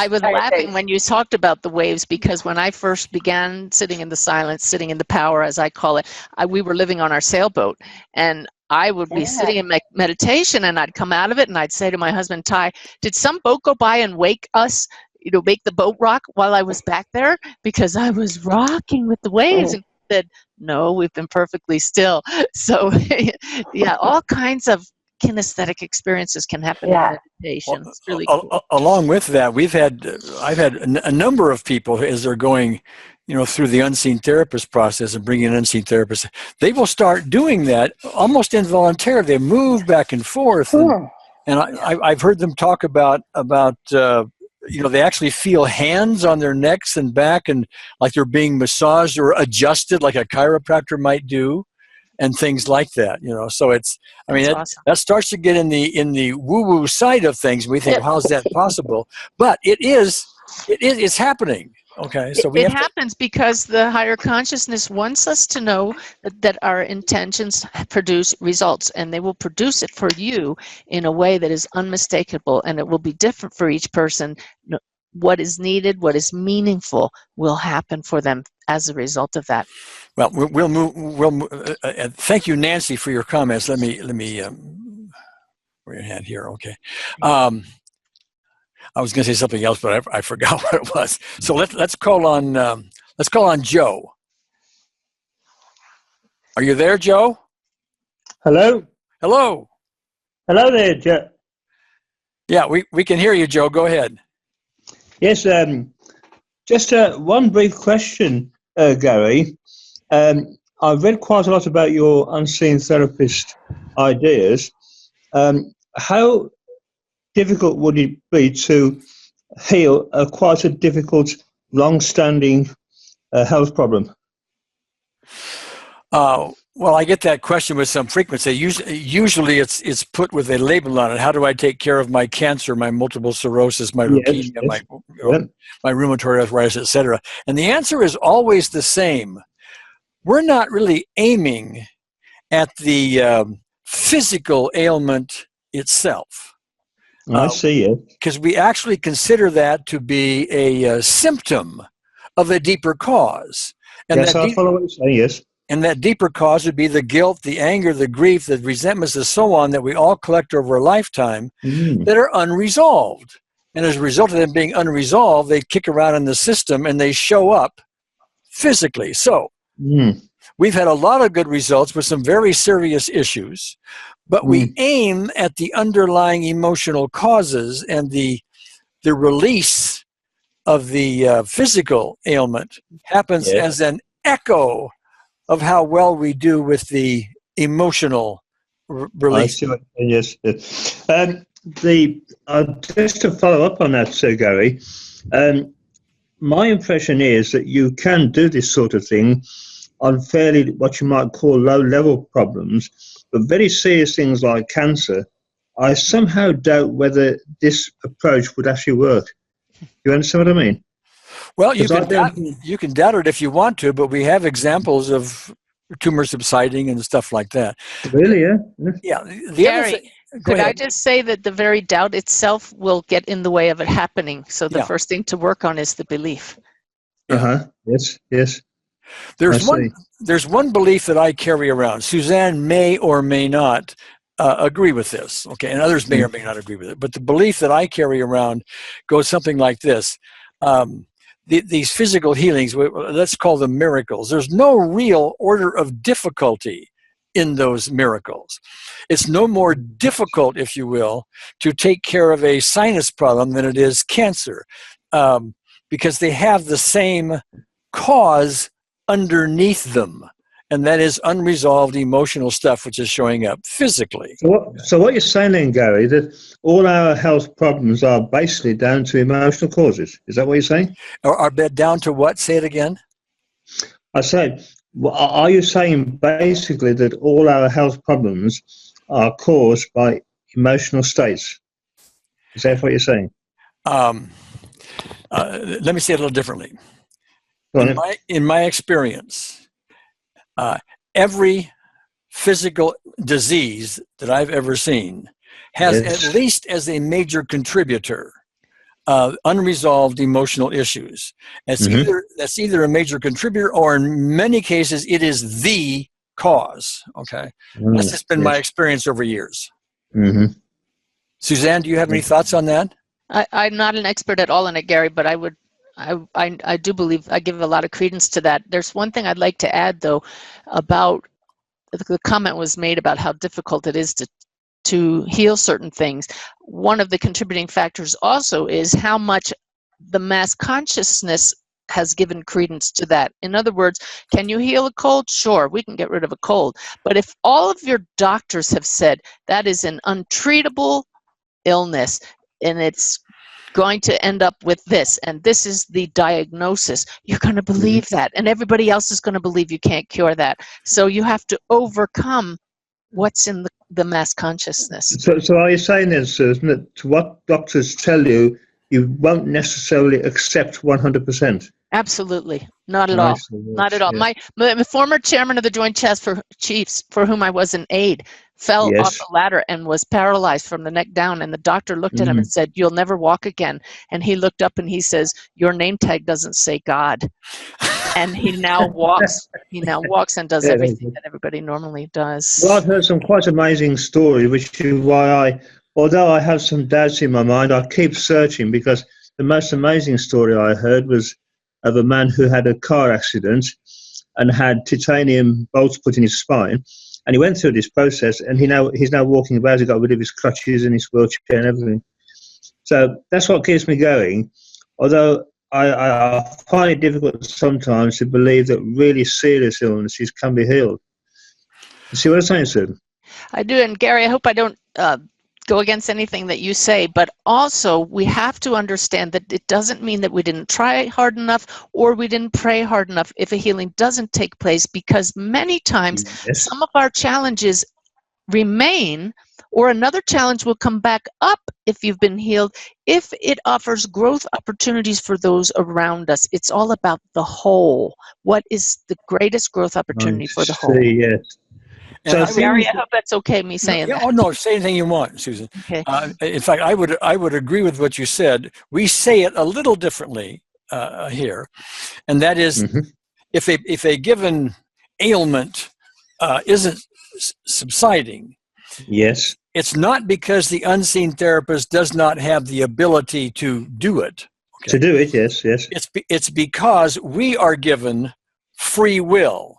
[SPEAKER 4] was laughing when you talked about the waves, because when I first began sitting in the silence, sitting in the power, as I call it, we were living on our sailboat, and I would be sitting in meditation, and I'd come out of it and I'd say to my husband, Ty, did some boat go by and wake us, make the boat rock while I was back there? Because I was rocking with the waves. And he said, no, we've been perfectly still. So all kinds of kinesthetic experiences can happen in meditation. It's really cool.
[SPEAKER 1] Along with that, I've had a number of people, as they're going, through the unseen therapist process and bringing in unseen therapists, they will start doing that almost involuntarily. They move back and forth, and I've heard them talk about they actually feel hands on their necks and back, and like they're being massaged or adjusted, like a chiropractor might do, and things like that. So it's, awesome. That starts to get in the woo-woo side of things. We think, how's that possible? But it's happening. Okay, so
[SPEAKER 4] it happens because the higher consciousness wants us to know that our intentions produce results, and they will produce it for you in a way that is unmistakable, and it will be different for each person what is needed, what is meaningful will happen for them as a result of that.
[SPEAKER 1] Well, we'll move. Thank you, Nancy, for your comments. Let me where your hand here. Okay. I was going to say something else, but I forgot what it was. So let's call on Joe. Are you there, Joe?
[SPEAKER 9] Hello?
[SPEAKER 1] Hello.
[SPEAKER 9] Hello there, Joe.
[SPEAKER 1] Yeah, we can hear you, Joe. Go ahead.
[SPEAKER 9] Yes, just one brief question, Gary. I've read quite a lot about your unseen therapist ideas. How difficult would it be to heal quite a difficult, long-standing health problem?
[SPEAKER 1] Well, I get that question with some frequency. Usually it's put with a label on it. How do I take care of my cancer, my multiple sclerosis, my leukemia, my rheumatoid arthritis, etc.? And the answer is always the same. We're not really aiming at the physical ailment itself.
[SPEAKER 9] I see it.
[SPEAKER 1] Because we actually consider that to be a symptom of a deeper cause. And
[SPEAKER 9] yes, I follow what you're saying, yes.
[SPEAKER 1] And that deeper cause would be the guilt, the anger, the grief, the resentments, and so on that we all collect over a lifetime that are unresolved. And as a result of them being unresolved, they kick around in the system and they show up physically. So we've had a lot of good results with some very serious issues, but we aim at the underlying emotional causes, and the release of the physical ailment happens as an echo of how well we do with the emotional release.
[SPEAKER 9] I see yes. Just to follow up on that, Sir Gary, my impression is that you can do this sort of thing on fairly what you might call low-level problems, but very serious things like cancer, I somehow doubt whether this approach would actually work. You understand what I mean?
[SPEAKER 1] Well, you can doubt it if you want to, but we have examples of tumors subsiding and stuff like that.
[SPEAKER 9] Really, yeah?
[SPEAKER 1] Yeah.
[SPEAKER 4] Gary, could I just say that the very doubt itself will get in the way of it happening? So the first thing to work on is the belief.
[SPEAKER 9] Yes, yes.
[SPEAKER 1] There's one belief that I carry around. Suzanne may or may not agree with this, okay, and others may or may not agree with it. But the belief that I carry around goes something like this. These physical healings, let's call them miracles. There's no real order of difficulty in those miracles. It's no more difficult, if you will, to take care of a sinus problem than it is cancer, because they have the same cause underneath them, and that is unresolved emotional stuff which is showing up physically.
[SPEAKER 9] So what you're saying then, Gary, that all our health problems are basically down to emotional causes. Is that what you're saying?
[SPEAKER 1] Are down to what? Say it again.
[SPEAKER 9] I said, are you saying basically that all our health problems are caused by emotional states? Is that what you're saying?
[SPEAKER 1] Let me say it a little differently. In my experience, every physical disease that I've ever seen has at least as a major contributor unresolved emotional issues. That's either a major contributor, or in many cases it is the cause. Okay, that's just been my experience over years. Suzanne, do you have any thoughts on that?
[SPEAKER 4] I'm not an expert at all in it, Gary, but I do believe, I give a lot of credence to that. There's one thing I'd like to add, though, about the comment was made about how difficult it is to heal certain things. One of the contributing factors also is how much the mass consciousness has given credence to that. In other words, can you heal a cold? Sure, we can get rid of a cold. But if all of your doctors have said that is an untreatable illness and it's going to end up with this, and this is the diagnosis, you're going to believe that, and everybody else is going to believe you can't cure that. So you have to overcome what's in the mass consciousness.
[SPEAKER 9] So are you saying then, Susan, that to what doctors tell you, you won't necessarily accept 100%?
[SPEAKER 4] Absolutely. Not at all. Not at all.
[SPEAKER 9] Yeah.
[SPEAKER 4] My former chairman of the Joint Chiefs, for whom I was an aide, fell off
[SPEAKER 9] Yes.
[SPEAKER 4] a ladder and was paralyzed from the neck down. And the doctor looked at him and said, "You'll never walk again." And he looked up and he says, "Your name tag doesn't say God." And he now walks. He now walks and does everything that everybody normally does.
[SPEAKER 9] Well, I've heard some quite amazing stories, which is why although I have some doubts in my mind, I keep searching, because the most amazing story I heard was of a man who had a car accident and had titanium bolts put in his spine. And he went through this process, and he's now walking about. He got rid of his crutches and his wheelchair and everything. So that's what keeps me going. Although I find it difficult sometimes to believe that really serious illnesses can be healed. You see what I'm saying, Sue?
[SPEAKER 4] I do. And Gary, I hope I don't go against anything that you say, but also we have to understand that it doesn't mean that we didn't try hard enough or we didn't pray hard enough if a healing doesn't take place, because many times some of our challenges remain, or another challenge will come back up if you've been healed, if it offers growth opportunities for those around us. It's all about the whole. What is the greatest growth opportunity for the whole?
[SPEAKER 9] Yes.
[SPEAKER 1] And
[SPEAKER 9] So
[SPEAKER 4] Gary, I hope that's okay, me saying that.
[SPEAKER 1] Oh, no, say anything you want, Susan.
[SPEAKER 4] Okay.
[SPEAKER 1] In fact, I would agree with what you said. We say it a little differently here, and that is, if a given ailment isn't subsiding,
[SPEAKER 9] yes,
[SPEAKER 1] it's not because the unseen therapist does not have the ability to do it. Okay?
[SPEAKER 9] To do it, yes.
[SPEAKER 1] It's because we are given free will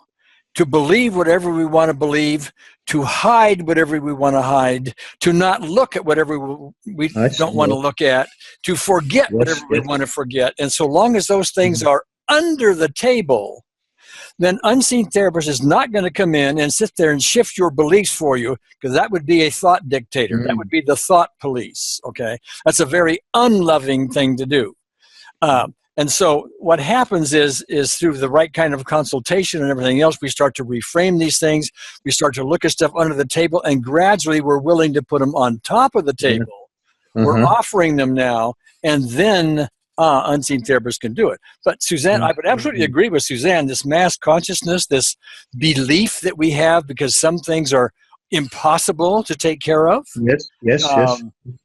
[SPEAKER 1] to believe whatever we want to believe, to hide whatever we want to hide, to not look at whatever we don't want to look at, to forget whatever we want to forget. And so long as those things are under the table, then unseen therapist is not going to come in and sit there and shift your beliefs for you, because that would be a thought dictator. That would be the thought police, okay? That's a very unloving thing to do. And so what happens is through the right kind of consultation and everything else, we start to reframe these things. We start to look at stuff under the table, and gradually we're willing to put them on top of the table. We're offering them now, and then unseen therapists can do it. But Suzanne, I would absolutely agree with Suzanne, this mass consciousness, this belief that we have because some things are impossible to take care of.
[SPEAKER 9] Yes.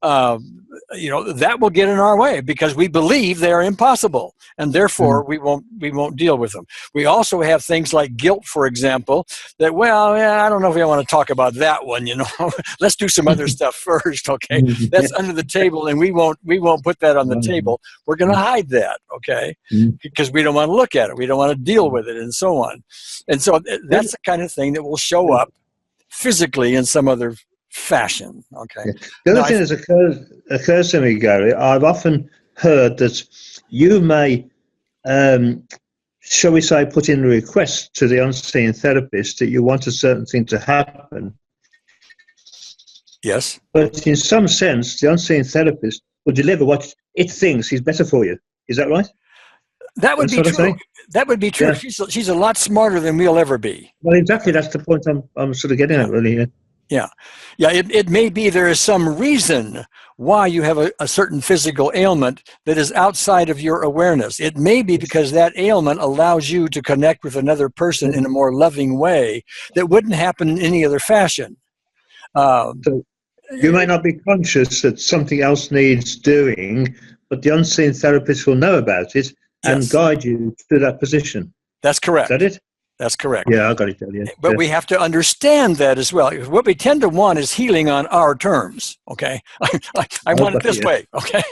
[SPEAKER 1] That will get in our way because we believe they are impossible, and therefore we won't deal with them. We also have things like guilt, for example, that, I don't know if I want to talk about that one, let's do some other stuff first, okay? That's under the table, and we won't put that on the table. We're going to hide that, okay? Because we don't want to look at it. We don't want to deal with it, and so on. And so that's the kind of thing that will show up physically in some other fashion. Okay.
[SPEAKER 9] The other thing that occurs to me, Gary, I've often heard that you may, shall we say, put in a request to the unseen therapist that you want a certain thing to happen.
[SPEAKER 1] Yes.
[SPEAKER 9] But in some sense, the unseen therapist will deliver what it thinks is better for you. Is that right?
[SPEAKER 1] That would be true. That would be true. Yeah. She's a lot smarter than we'll ever be.
[SPEAKER 9] Well, exactly. That's the point I'm sort of getting at, really.
[SPEAKER 1] Yeah. It may be there is some reason why you have a certain physical ailment that is outside of your awareness. It may be because that ailment allows you to connect with another person in a more loving way that wouldn't happen in any other fashion.
[SPEAKER 9] So you may not be conscious that something else needs doing, but the unseen therapist will know about it and guide you to that position.
[SPEAKER 1] That's correct.
[SPEAKER 9] Is that it?
[SPEAKER 1] That's correct.
[SPEAKER 9] Yeah, I got it. Yeah.
[SPEAKER 1] But we have to understand that as well. What we tend to want is healing on our terms. Okay, I want it this way. Okay,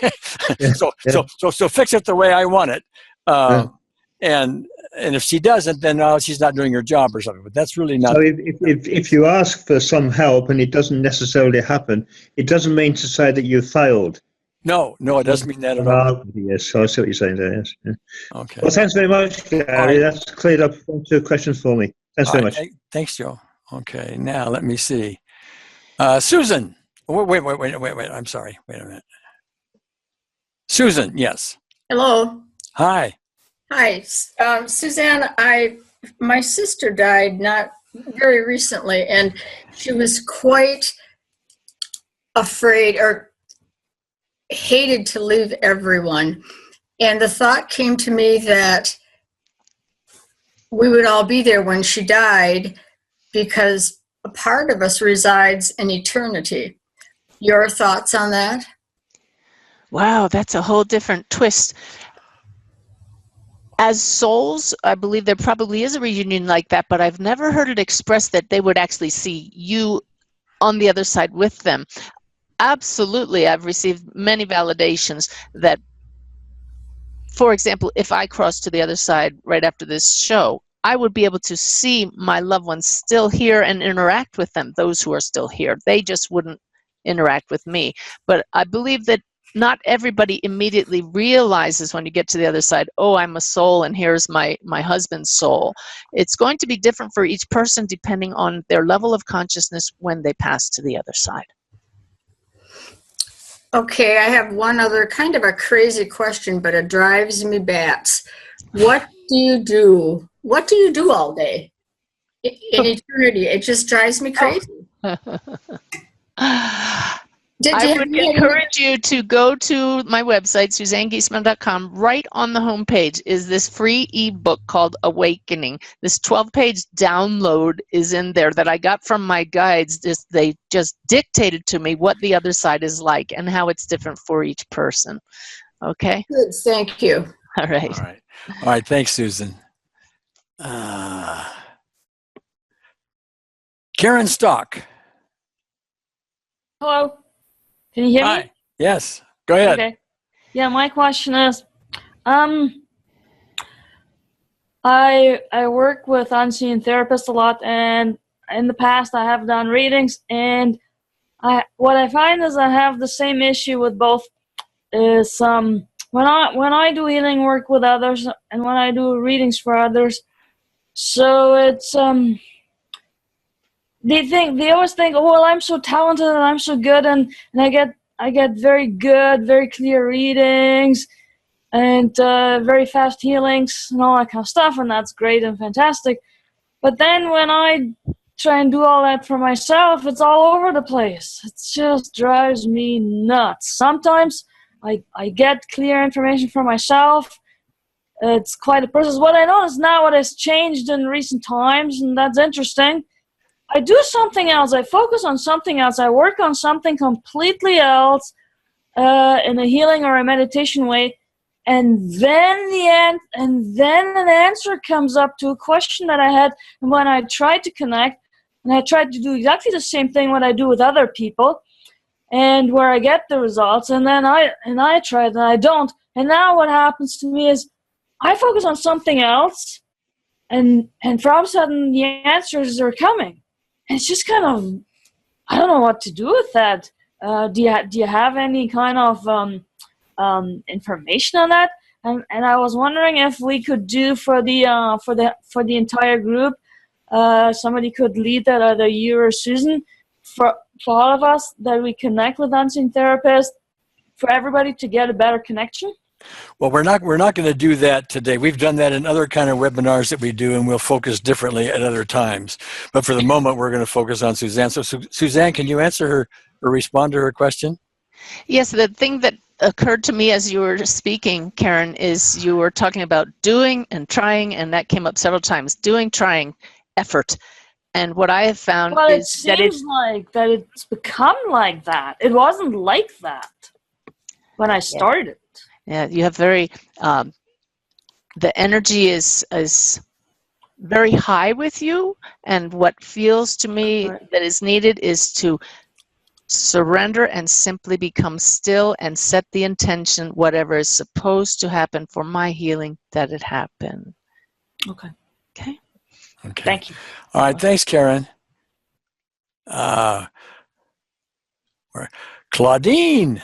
[SPEAKER 1] so fix it the way I want it. And if she doesn't, then she's not doing her job or something. But that's really not.
[SPEAKER 9] So if you ask for some help and it doesn't necessarily happen, it doesn't mean to say that you failed.
[SPEAKER 1] No, it doesn't mean that at all.
[SPEAKER 9] Yes, I see what you're saying there, yes. Yeah.
[SPEAKER 1] Okay.
[SPEAKER 9] Well, thanks very much, Gary. Right. That's cleared up 2 questions for me. Thanks very much.
[SPEAKER 1] Thanks, Joe. Okay, now let me see. Susan. Wait. I'm sorry. Wait a minute. Susan, yes.
[SPEAKER 2] Hello.
[SPEAKER 1] Hi.
[SPEAKER 2] Hi. Suzanne, my sister died not very recently, and she was quite afraid or hated to leave everyone. And the thought came to me that we would all be there when she died because a part of us resides in eternity. Your thoughts on that?
[SPEAKER 4] Wow, that's a whole different twist. As souls, I believe there probably is a reunion like that, but I've never heard it expressed that they would actually see you on the other side with them. Absolutely, I've received many validations that, for example, if I crossed to the other side right after this show, I would be able to see my loved ones still here and interact with them, those who are still here. They just wouldn't interact with me. But I believe that not everybody immediately realizes when you get to the other side, oh, I'm a soul and here's my husband's soul. It's going to be different for each person depending on their level of consciousness when they pass to the other side.
[SPEAKER 2] Okay, I have one other kind of a crazy question, but it drives me bats. What do you do? What do you do all day in eternity? It just drives me crazy.
[SPEAKER 4] I would encourage you to go to my website, SuzanneGiesemann.com. Right on the homepage is this free ebook called Awakening. This 12-page download is in there that I got from my guides. They just dictated to me what the other side is like and how it's different for each person. Okay?
[SPEAKER 2] Good, thank you.
[SPEAKER 4] All right.
[SPEAKER 1] All right. All right. Thanks, Susan. Karen Stock.
[SPEAKER 10] Hello. Can you hear me?
[SPEAKER 1] Hi. Yes. Go ahead.
[SPEAKER 10] Okay. Yeah, my question is, I work with unseen therapists a lot, and in the past I have done readings, and what I find is I have the same issue with both. Is when I do healing work with others and when I do readings for others, so it's they always think, oh well, I'm so talented and I'm so good, and I get very good, very clear readings and very fast healings and all that kind of stuff, and that's great and fantastic. But then when I try and do all that for myself, it's all over the place. It just drives me nuts. Sometimes I get clear information for myself. It's quite a process. What I notice now, what has changed in recent times, and that's interesting, I do something else. I focus on something else. I work on something completely else in a healing or a meditation way, and then an answer comes up to a question that I had when I tried to connect, and I tried to do exactly the same thing what I do with other people, and where I get the results, and then I try it and I don't. And now what happens to me is I focus on something else, and for all of a sudden the answers are coming. And it's just kind of, I don't know what to do with that. Do you have any kind of information on that? And I was wondering if we could do for the entire group, somebody could lead that, either you or Susan, for all of us, that we connect with unseen therapists, for everybody to get a better connection.
[SPEAKER 1] Well, we're not going to do that today. We've done that in other kind of webinars that we do, and we'll focus differently at other times. But for the moment, we're going to focus on Suzanne. So, Suzanne, can you answer her or respond to her question?
[SPEAKER 4] Yes, the thing that occurred to me as you were speaking, Karen, is you were talking about doing and trying, and that came up several times. Doing, trying, effort. And what I have found is that
[SPEAKER 10] it seems like that it's become like that. It wasn't like that when I started.
[SPEAKER 4] Yeah, you have very, the energy is very high with you, and what feels to me that is needed is to surrender and simply become still and set the intention, whatever is supposed to happen for my healing, that it happen.
[SPEAKER 10] Okay.
[SPEAKER 4] Okay.
[SPEAKER 1] Okay.
[SPEAKER 10] Thank you.
[SPEAKER 1] All right. Thanks, Karen. Claudine.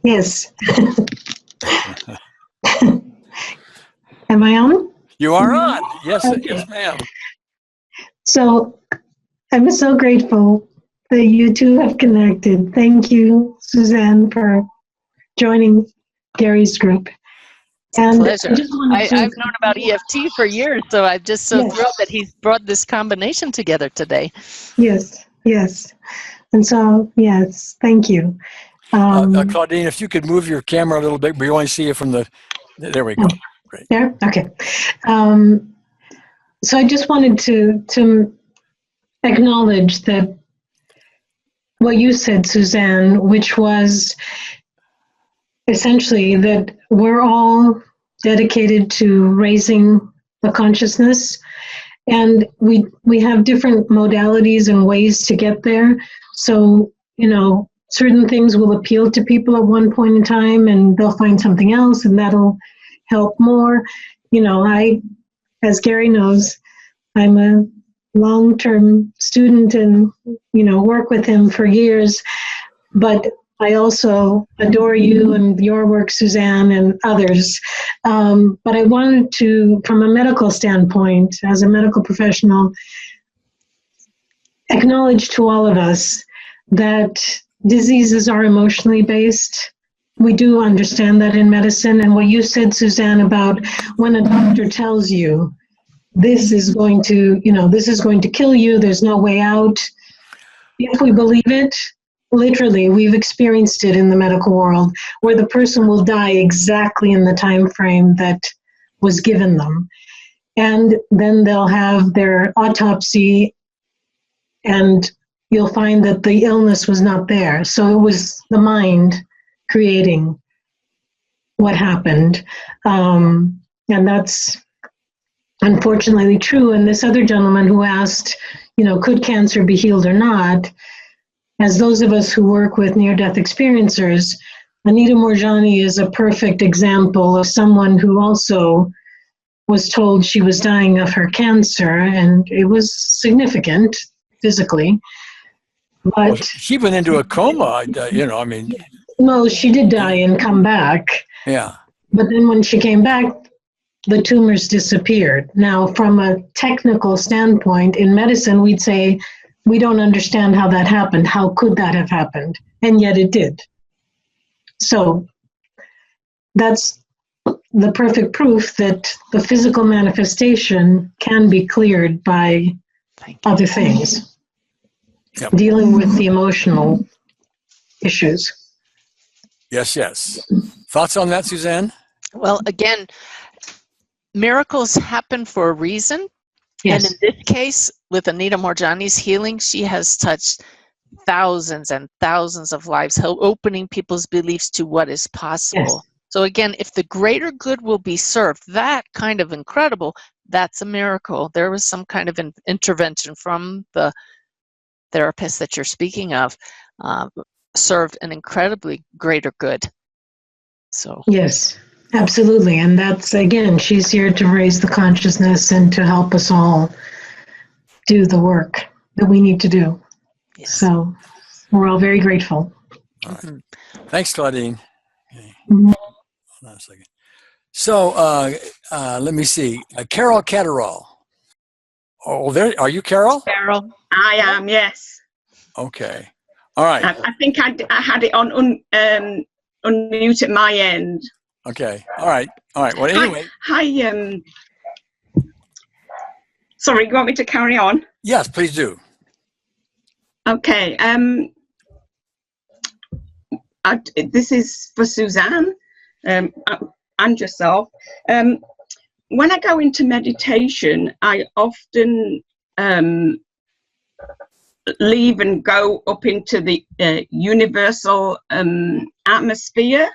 [SPEAKER 11] Yes. Am I on?
[SPEAKER 1] You are on. Yes,
[SPEAKER 11] Okay.
[SPEAKER 1] yes, ma'am.
[SPEAKER 11] So I'm so grateful that you two have connected. Thank you, Suzanne, for joining Gary's group. And
[SPEAKER 4] Pleasure. I've known about EFT for years, so I'm just so thrilled that he's brought this combination together today.
[SPEAKER 11] Yes, yes. And so, yes, thank you.
[SPEAKER 1] Claudine, if you could move your camera a little bit, we only see you from the. There we go. Great.
[SPEAKER 11] There? Okay. So I just wanted to acknowledge that what you said, Suzanne, which was essentially that we're all dedicated to raising the consciousness, and we have different modalities and ways to get there. So, certain things will appeal to people at one point in time, and they'll find something else, and that'll help more. As Gary knows, I'm a long-term student and, work with him for years, but I also adore you and your work, Suzanne, and others. But I wanted to, from a medical standpoint, as a medical professional, acknowledge to all of us that diseases are emotionally based. We do understand that in medicine. And what you said, Suzanne, about when a doctor tells you, this is going to kill you, there's no way out. If we believe it, literally, we've experienced it in the medical world, where the person will die exactly in the time frame that was given them. And then they'll have their autopsy, and you'll find that the illness was not there. So it was the mind creating what happened. And that's unfortunately true. And this other gentleman who asked, could cancer be healed or not? As those of us who work with near-death experiencers, Anita Moorjani is a perfect example of someone who also was told she was dying of her cancer, and it was significant physically. But
[SPEAKER 1] she went into a coma,
[SPEAKER 11] No, she did die and come back.
[SPEAKER 1] Yeah.
[SPEAKER 11] But then when she came back, the tumors disappeared. Now, from a technical standpoint, in medicine, we'd say, we don't understand how that happened. How could that have happened? And yet it did. So that's the perfect proof that the physical manifestation can be cleared by other things.
[SPEAKER 1] Yep.
[SPEAKER 11] Dealing with the emotional issues.
[SPEAKER 1] Yes. Thoughts on that, Suzanne?
[SPEAKER 4] Well, again, miracles happen for a reason.
[SPEAKER 11] Yes.
[SPEAKER 4] And in this case, with Anita Moorjani's healing, she has touched thousands and thousands of lives, opening people's beliefs to what is possible.
[SPEAKER 11] Yes.
[SPEAKER 4] So again, if the greater good will be served, that kind of incredible, that's a miracle. There was some kind of intervention from the therapist that you're speaking of, served an incredibly greater good. So
[SPEAKER 11] Yes. Absolutely. And that's, again, she's here to raise the consciousness and to help us all do the work that we need to do.
[SPEAKER 4] yes.
[SPEAKER 11] So we're all very grateful.
[SPEAKER 1] All right. Thanks, Claudine. Okay.
[SPEAKER 11] Mhm.
[SPEAKER 1] Hold on a second. So let me see. Carol Catterall. Oh, there. Are you Carol?
[SPEAKER 12] Carol. I am, yes.
[SPEAKER 1] Okay. All right.
[SPEAKER 12] I think I had it on unmute at my end.
[SPEAKER 1] Okay. All right. Well, anyway.
[SPEAKER 12] Hi. Sorry, you want me to carry on?
[SPEAKER 1] Yes, please do.
[SPEAKER 12] Okay. This is for Suzanne and yourself. When I go into meditation, I often leave and go up into the universal atmosphere.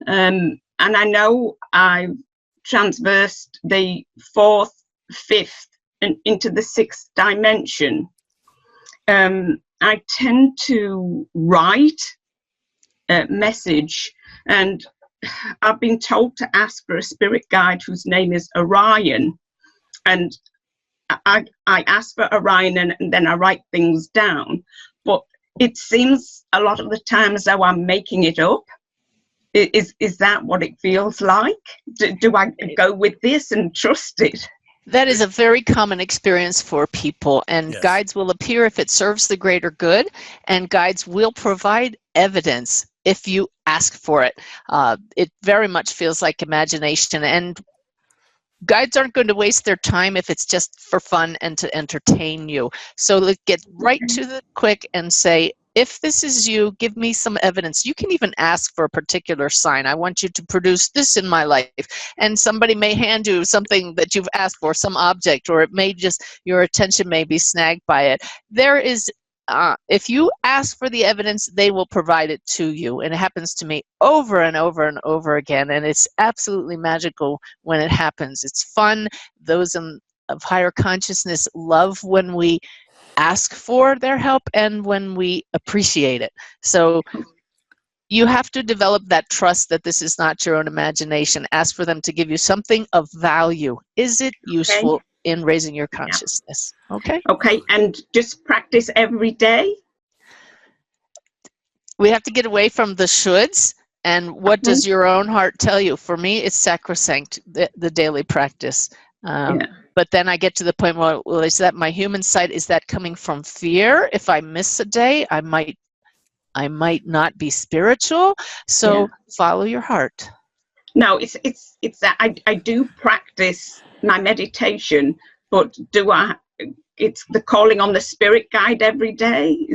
[SPEAKER 12] And I know I've transversed the 4th, 5th, and into the 6th dimension. I tend to write a message, and I've been told to ask for a spirit guide whose name is Orion. And I ask for Orion, and then I write things down. But it seems a lot of the time as though I'm making it up. Is that what it feels like? Do I go with this and trust it?
[SPEAKER 4] That is a very common experience for people, and
[SPEAKER 1] Yes.
[SPEAKER 4] guides will appear if it serves the greater good, and guides will provide evidence if you ask for it. It very much feels like imagination, and guides aren't going to waste their time if it's just for fun and to entertain you. So let's get right to the quick and say, if this is you, give me some evidence. You can even ask for a particular sign. I want you to produce this in my life. And somebody may hand you something that you've asked for, some object, or it may just, your attention may be snagged by it. There is, if you ask for the evidence, they will provide it to you. And it happens to me over and over and over again. And it's absolutely magical when it happens. It's fun. Those of higher consciousness love when we ask for their help and when we appreciate it. So you have to develop that trust that this is not your own imagination. Ask for them to give you something of value. Is it useful in raising your consciousness? Okay.
[SPEAKER 12] Okay, and just practice every day?
[SPEAKER 4] We have to get away from the shoulds. And what does your own heart tell you? For me, it's sacrosanct, the daily practice. But then I get to the point where, well, is that my human side? Is that coming from fear? If I miss a day, I might not be spiritual. So follow your heart.
[SPEAKER 12] No, it's that I do practice my meditation, but it's the calling on the spirit guide every day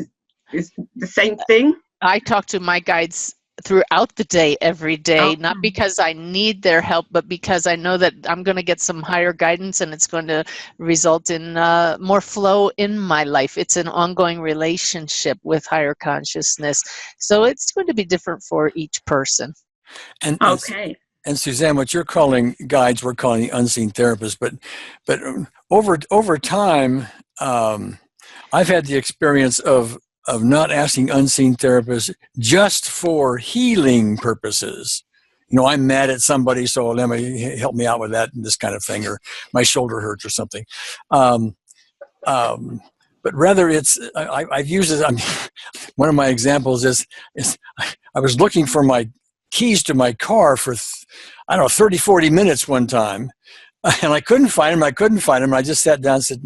[SPEAKER 12] is the same thing.
[SPEAKER 4] I talk to my guides throughout the day, every day, not because I need their help, but because I know that I'm going to get some higher guidance and it's going to result in more flow in my life. It's an ongoing relationship with higher consciousness. So it's going to be different for each person.
[SPEAKER 1] And Suzanne, what you're calling guides, we're calling the unseen therapists. But over time, I've had the experience of not asking unseen therapists just for healing purposes. You know, I'm mad at somebody, so let me help me out with that and this kind of thing, or my shoulder hurts or something. But rather, I've used it. I mean, one of my examples is I was looking for my keys to my car for 30, 40 minutes one time, and I couldn't find them. I just sat down and said,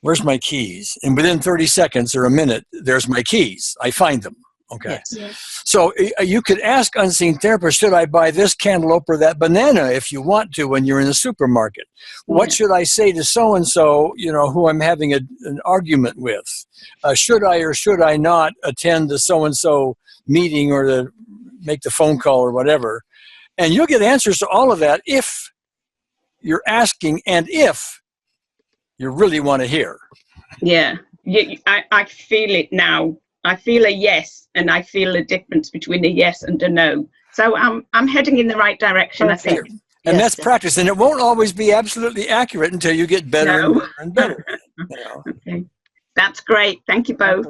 [SPEAKER 1] where's my keys? And within 30 seconds or a minute, there's my keys. I find them. Okay. Yes. So you could ask unseen therapists, should I buy this cantaloupe or that banana if you want to when you're in the supermarket? What should I say to so-and-so, who I'm having an argument with? Should I or should I not attend the so-and-so meeting or make the phone call or whatever? And you'll get answers to all of that if you're asking and if you really want to hear.
[SPEAKER 12] Yeah, I feel it now. I feel a yes, and I feel a difference between a yes and a no. So I'm heading in the right direction, I think.
[SPEAKER 1] And that's practice, and it won't always be absolutely accurate until you get better and better.
[SPEAKER 12] Okay, that's great. Thank you both.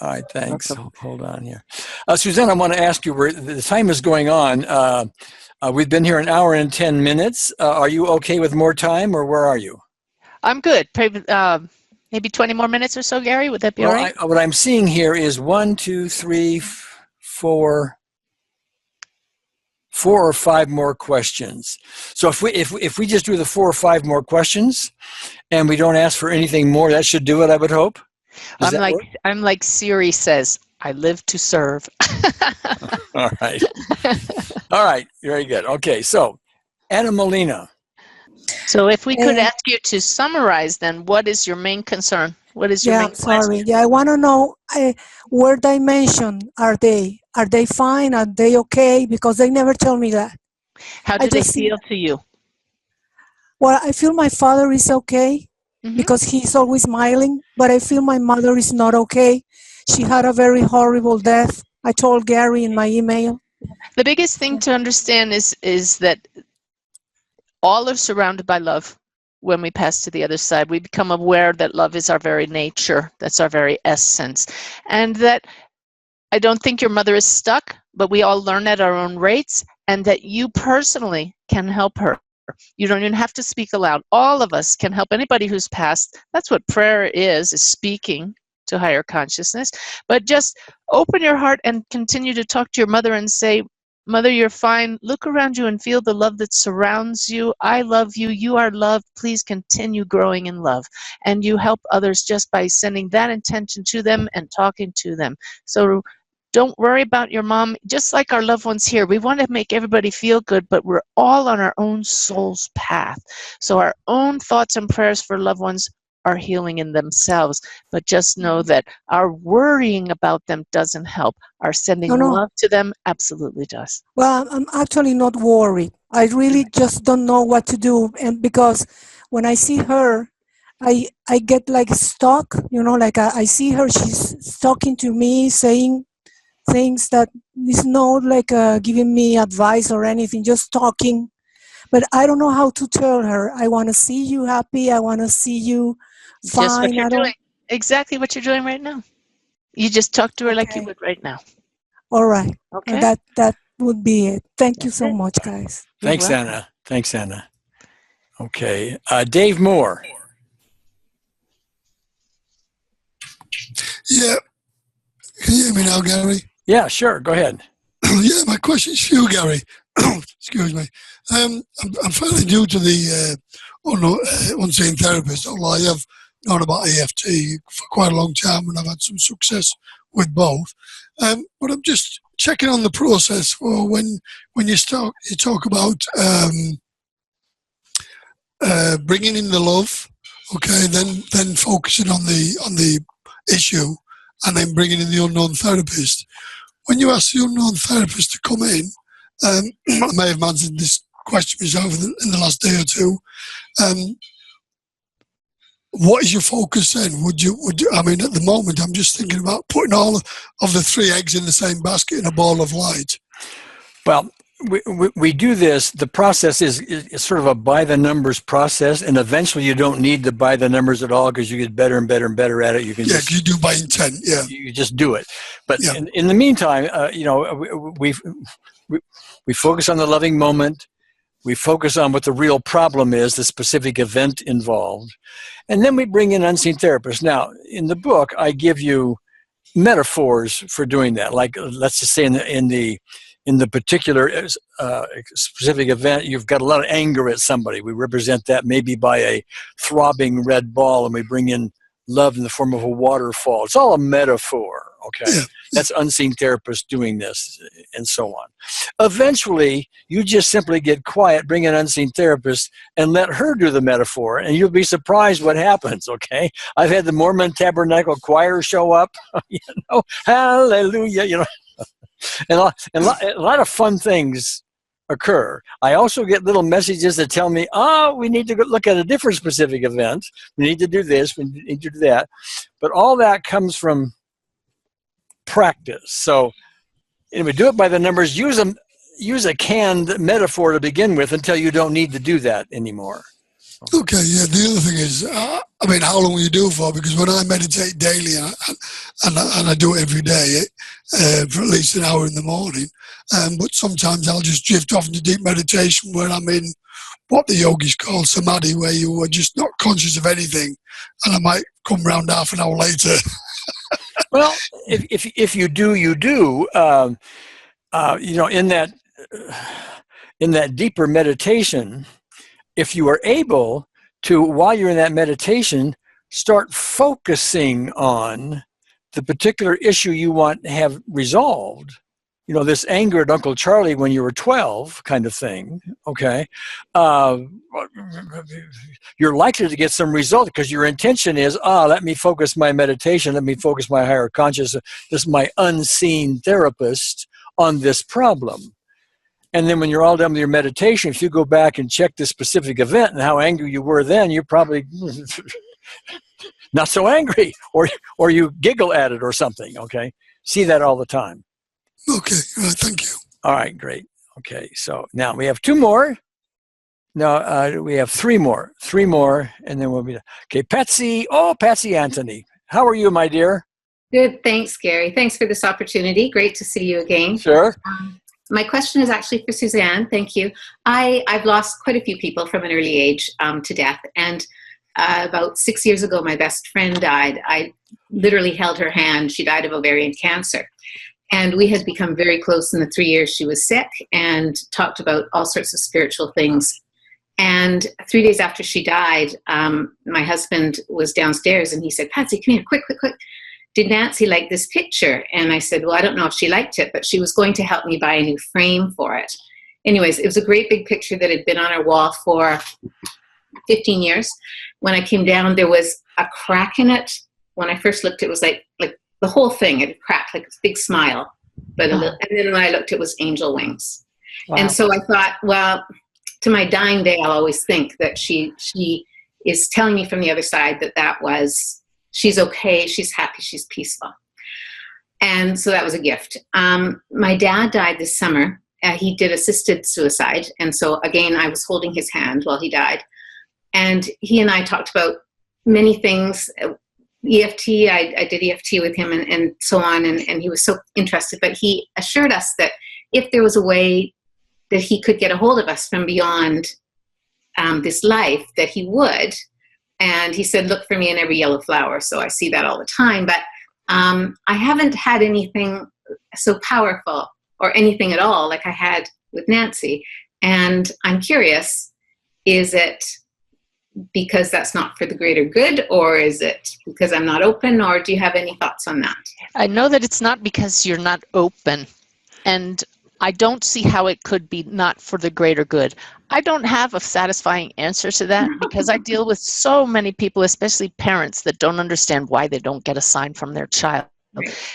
[SPEAKER 1] All right, thanks. Hold on here. Suzanne, I want to ask you, the time is going on. We've been here an hour and 10 minutes. Are you okay with more time, or where are you?
[SPEAKER 4] I'm good. Maybe 20 more minutes or so, Gary. Would that be all right?
[SPEAKER 1] What I'm seeing here is 1, 2, 3, 4 or 5 more questions. So if we just do the 4 or 5 more questions, and we don't ask for anything more, that should do it, I would hope.
[SPEAKER 4] I'm like Siri says, I live to serve.
[SPEAKER 1] All right. All right. Very good. Okay. So, Anna Molina.
[SPEAKER 4] So if we could ask you to summarize, then what is your main concern? What is your main question?
[SPEAKER 13] Yeah, I want to know where dimension are they? Are they fine? Are they okay? Because they never tell me that.
[SPEAKER 4] How do they feel to you?
[SPEAKER 13] Well, I feel my father is okay because he's always smiling, but I feel my mother is not okay. She had a very horrible death. I told Gary in my email.
[SPEAKER 4] The biggest thing to understand is that all are surrounded by love. When we pass to the other side, we become aware that love is our very nature. That's our very essence. And that I don't think your mother is stuck, but we all learn at our own rates, and that you personally can help her. You don't even have to speak aloud. All of us can help anybody who's passed. That's what prayer is speaking to higher consciousness. But just open your heart and continue to talk to your mother and say, Mother, you're fine. Look around you and feel the love that surrounds you. I love you. You are loved. Please continue growing in love. And you help others just by sending that intention to them and talking to them. So don't worry about your mom. Just like our loved ones here, we want to make everybody feel good, but we're all on our own soul's path. So our own thoughts and prayers for loved ones are healing in themselves. But just know that our worrying about them doesn't help. Our sending
[SPEAKER 13] No.
[SPEAKER 4] love to them absolutely does.
[SPEAKER 13] Well, I'm actually not worried. I really just don't know what to do. And because when I see her, I get like stuck, like I see her, she's talking to me, saying things that is not like giving me advice or anything, just talking. But I don't know how to tell her, I want to see you happy, I want to see you fine.
[SPEAKER 4] Just what you're doing. Exactly what you're doing right now. You just talk to her like you would right now.
[SPEAKER 13] All right.
[SPEAKER 4] Okay.
[SPEAKER 13] That would be it. Thank you so much, guys.
[SPEAKER 1] Thanks, Anna. Thanks, Anna. Okay. Dave Moore.
[SPEAKER 14] Yeah. Can you hear me now, Gary?
[SPEAKER 1] Yeah, sure. Go ahead.
[SPEAKER 14] Yeah, my question is for you, Gary. Excuse me. I'm fairly new to the unseen therapist, although I have known about EFT for quite a long time and I've had some success with both. But I'm just checking on the process for when you talk about bringing in the love, okay, then focusing on the issue, and then bringing in the unknown therapist. When you ask the unknown therapist to come in, I may have answered this question myself in the last day or two. What is your focus then? Would you? I mean, at the moment, I'm just thinking about putting all of the 3 eggs in the same basket in a ball of light.
[SPEAKER 1] Well, we do this. The process is sort of a by the numbers process, and eventually you don't need to by the numbers at all because you get better and better and better at it. You can
[SPEAKER 14] because you do by intent. Yeah,
[SPEAKER 1] you just do it. But in the meantime, we focus on the loving moment. We focus on what the real problem is, the specific event involved, and then we bring in unseen therapists. Now, in the book, I give you metaphors for doing that. Like, let's just say in the particular specific event, you've got a lot of anger at somebody. We represent that maybe by a throbbing red ball, and we bring in love in the form of a waterfall. It's all a metaphor, okay?
[SPEAKER 14] Yeah.
[SPEAKER 1] That's unseen therapists doing this, and so on. Eventually, you just simply get quiet, bring an unseen therapist, and let her do the metaphor, and you'll be surprised what happens, okay? I've had the Mormon Tabernacle Choir show up, hallelujah, and a lot of fun things occur. I also get little messages that tell me, we need to look at a different specific event. We need to do this, we need to do that. But all that comes from practice. So anyway, do it by the numbers. Use a canned metaphor to begin with until you don't need to do that anymore.
[SPEAKER 14] Okay, yeah. The other thing is, how long will you do it for? Because when I meditate daily, and I do it every day, for at least an hour in the morning, but sometimes I'll just drift off into deep meditation where I'm in what the yogis call samadhi, where you are just not conscious of anything, and I might come round half an hour later.
[SPEAKER 1] Well, if you do, you do. In that deeper meditation, if you are able to, while you're in that meditation, start focusing on the particular issue you want to have resolved, this anger at Uncle Charlie when you were 12 kind of thing, okay, you're likely to get some result because your intention is, let me focus my meditation, let me focus my higher consciousness, this is my unseen therapist on this problem. And then when you're all done with your meditation, if you go back and check this specific event and how angry you were then, you're probably not so angry, or you giggle at it or something, okay? See that all the time.
[SPEAKER 14] Okay, all right, thank you.
[SPEAKER 1] All right, great. Okay, so now we have 2 more. No, we have 3 more. 3 more, and then we'll be done. Okay, Patsy Anthony. How are you, my dear?
[SPEAKER 15] Good, thanks, Gary. Thanks for this opportunity. Great to see you again.
[SPEAKER 1] Sure.
[SPEAKER 15] My question is actually for Suzanne. Thank you. I've lost quite a few people from an early age to death. And about 6 years ago, my best friend died. I literally held her hand. She died of ovarian cancer. And we had become very close in the 3 years she was sick and talked about all sorts of spiritual things. And 3 days after she died, my husband was downstairs and he said, Patsy, come here, quick. Did Nancy like this picture? And I said, well, I don't know if she liked it, but she was going to help me buy a new frame for it. Anyways, it was a great big picture that had been on our wall for 15 years. When I came down, there was a crack in it. When I first looked, it was like the whole thing had cracked, like a big smile. But and then when I looked, it was angel wings.
[SPEAKER 4] Wow.
[SPEAKER 15] And so I thought, well, to my dying day, I'll always think that she is telling me from the other side that was, she's okay, she's happy, she's peaceful. And so that was a gift. My dad died this summer. He did assisted suicide. And so again, I was holding his hand while he died. And he and I talked about many things. EFT, I did EFT with him and so on. And he was so interested. But he assured us that if there was a way that he could get a hold of us from beyond this life, that he would. And he said, look for me in every yellow flower. So I see that all the time. But I haven't had anything so powerful or anything at all like I had with Nancy. And I'm curious, is it because that's not for the greater good, or is it because I'm not open, or do you have any thoughts on that?
[SPEAKER 4] I know that it's not because you're not open, and I don't see how it could be not for the greater good. I don't have a satisfying answer to that because I deal with so many people, especially parents, that don't understand why they don't get a sign from their child.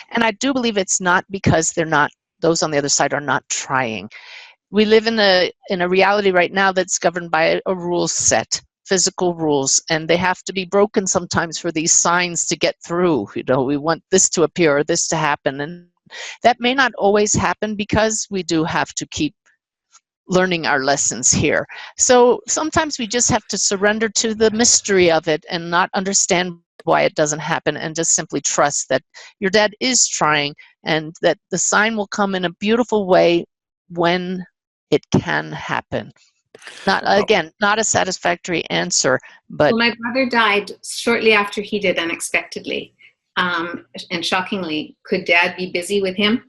[SPEAKER 4] And I do believe it's not because those on the other side are not trying. We live in a reality right now that's governed by a rule set, physical rules, and they have to be broken sometimes for these signs to get through. We want this to appear or this to happen, and that may not always happen because we do have to keep learning our lessons here. So sometimes we just have to surrender to the mystery of it and not understand why it doesn't happen, and just simply trust that your dad is trying and that the sign will come in a beautiful way when it can happen. Not a satisfactory answer, but...
[SPEAKER 15] Well, my brother died shortly after he did, unexpectedly. And shockingly, could Dad be busy with him?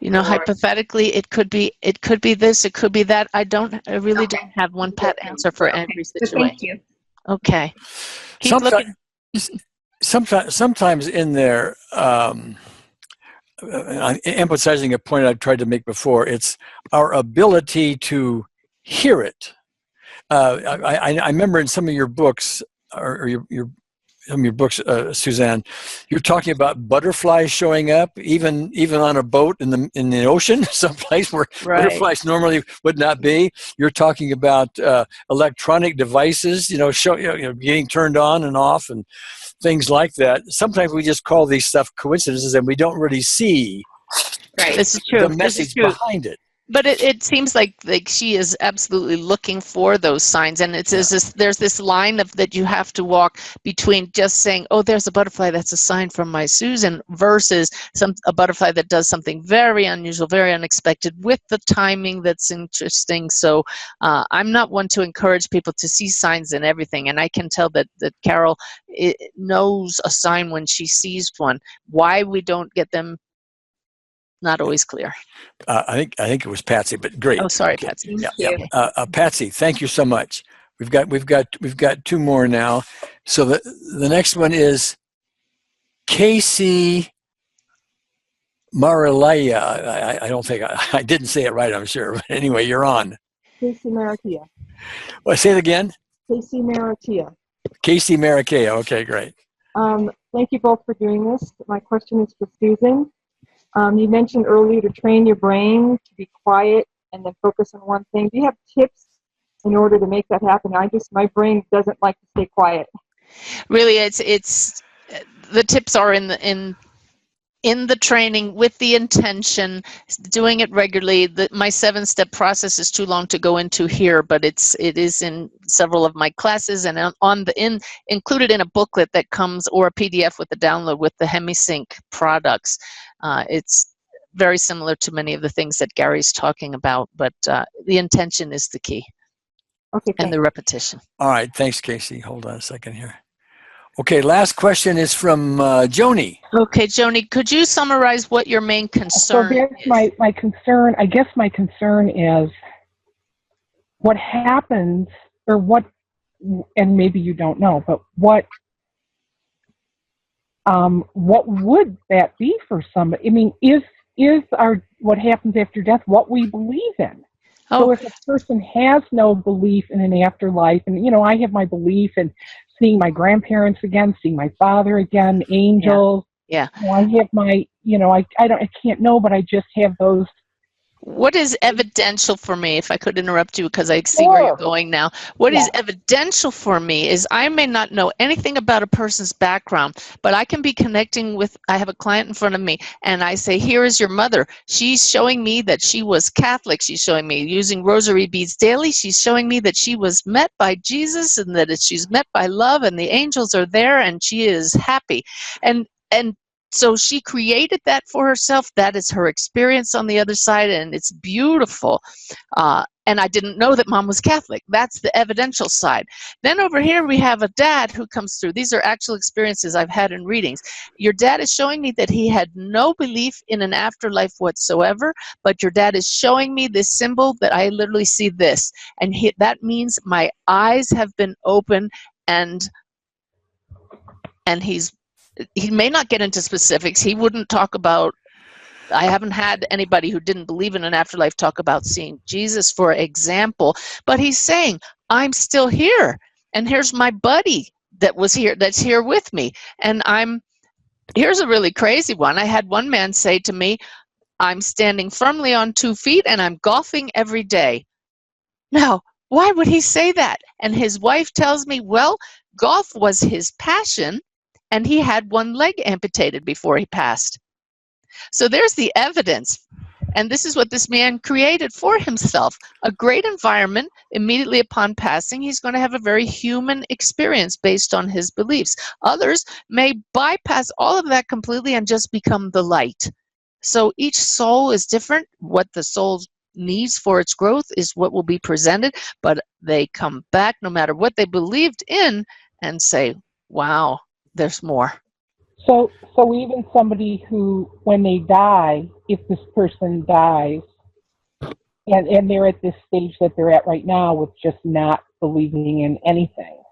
[SPEAKER 4] Hypothetically, it could be this, it could be that. I really don't have one pat answer for every situation.
[SPEAKER 15] Thank you.
[SPEAKER 4] Okay. Keep looking.
[SPEAKER 1] Sometimes in there, emphasizing a point I've tried to make before, it's our ability to hear it. I remember in some of your books, some of your books, Suzanne, you're talking about butterflies showing up, even on a boat in the ocean, someplace where butterflies normally would not be. You're talking about electronic devices, getting turned on and off and things like that. Sometimes we just call these stuff coincidences, and we don't really see
[SPEAKER 4] This is true.
[SPEAKER 1] the message behind it.
[SPEAKER 4] But it seems like she is absolutely looking for those signs, and there's this line that you have to walk between just saying, oh, there's a butterfly, that's a sign from my Susan, versus a butterfly that does something very unusual, very unexpected, with the timing that's interesting. So I'm not one to encourage people to see signs in everything, and I can tell that Carol knows a sign when she sees one. Why we don't get them, not always clear.
[SPEAKER 1] I think it was Patsy, but great.
[SPEAKER 4] Oh, sorry, Patsy.
[SPEAKER 1] Yeah. Patsy, thank you so much. We've got two more now. So the next one is Casey Marilaya. I don't think I didn't say it right, I'm sure. But anyway, you're on.
[SPEAKER 16] Casey Marakia.
[SPEAKER 1] Well, say it again.
[SPEAKER 16] Casey Marakia.
[SPEAKER 1] Casey Marakia. Okay, great.
[SPEAKER 16] Thank you both for doing this. My question is for Susan. You mentioned earlier to train your brain to be quiet and then focus on one thing. Do you have tips in order to make that happen? My brain doesn't like to stay quiet.
[SPEAKER 4] Really, it's the tips are in the training with the intention, doing it regularly. My 7-step process is too long to go into here, but it is in several of my classes and included in a booklet that comes, or a PDF with the download with the HemiSync products. It's very similar to many of the things that Gary's talking about, but the intention is the key.
[SPEAKER 16] Okay.
[SPEAKER 4] And the repetition.
[SPEAKER 1] All right. Thanks, Casey. Hold on a second here. Okay, last question is from Joni.
[SPEAKER 4] Okay, Joni, could you summarize what your main concern
[SPEAKER 17] is? My concern, I guess my concern is what happens, or what, and maybe you don't know, but what would that be for somebody? I mean, is what happens after death what we believe in? So if a person has no belief in an afterlife, and I have my belief, and seeing my grandparents again, seeing my father again, angels.
[SPEAKER 4] Yeah.
[SPEAKER 17] You know, I have my, you know, I can't know, but I just have those.
[SPEAKER 4] What is evidential for me, if I could interrupt you because I see where you're going now. What is evidential for me is I may not know anything about a person's background, but I can be connecting with, I have a client in front of me and I say, here is your mother. She's showing me that she was Catholic. She's showing me using rosary beads daily. She's showing me that she was met by Jesus and that she's met by love and the angels are there and she is happy. And so she created that for herself. That is her experience on the other side, and it's beautiful. And I didn't know that mom was Catholic. That's the evidential side. Then over here we have a dad who comes through. These are actual experiences I've had in readings. Your dad is showing me that he had no belief in an afterlife whatsoever, but your dad is showing me this symbol that I literally see this. And that means my eyes have been open, and he may not get into specifics. He wouldn't talk about, I haven't had anybody who didn't believe in an afterlife talk about seeing Jesus, for example, but he's saying, I'm still here, and here's my buddy that was here, that's here with me. And here's a really crazy one. I had one man say to me, I'm standing firmly on 2 feet and I'm golfing every day. Now, why would he say that? And his wife tells me, well, golf was his passion, and he had one leg amputated before he passed. So there's the evidence. And this is what this man created for himself. A great environment. Immediately upon passing, he's going to have a very human experience based on his beliefs. Others may bypass all of that completely and just become the light. So each soul is different. What the soul needs for its growth is what will be presented, but they come back no matter what they believed in and say, wow, there's more.
[SPEAKER 17] So even somebody who, when they die, if this person dies, and they're at this stage that they're at right now with just not believing in anything.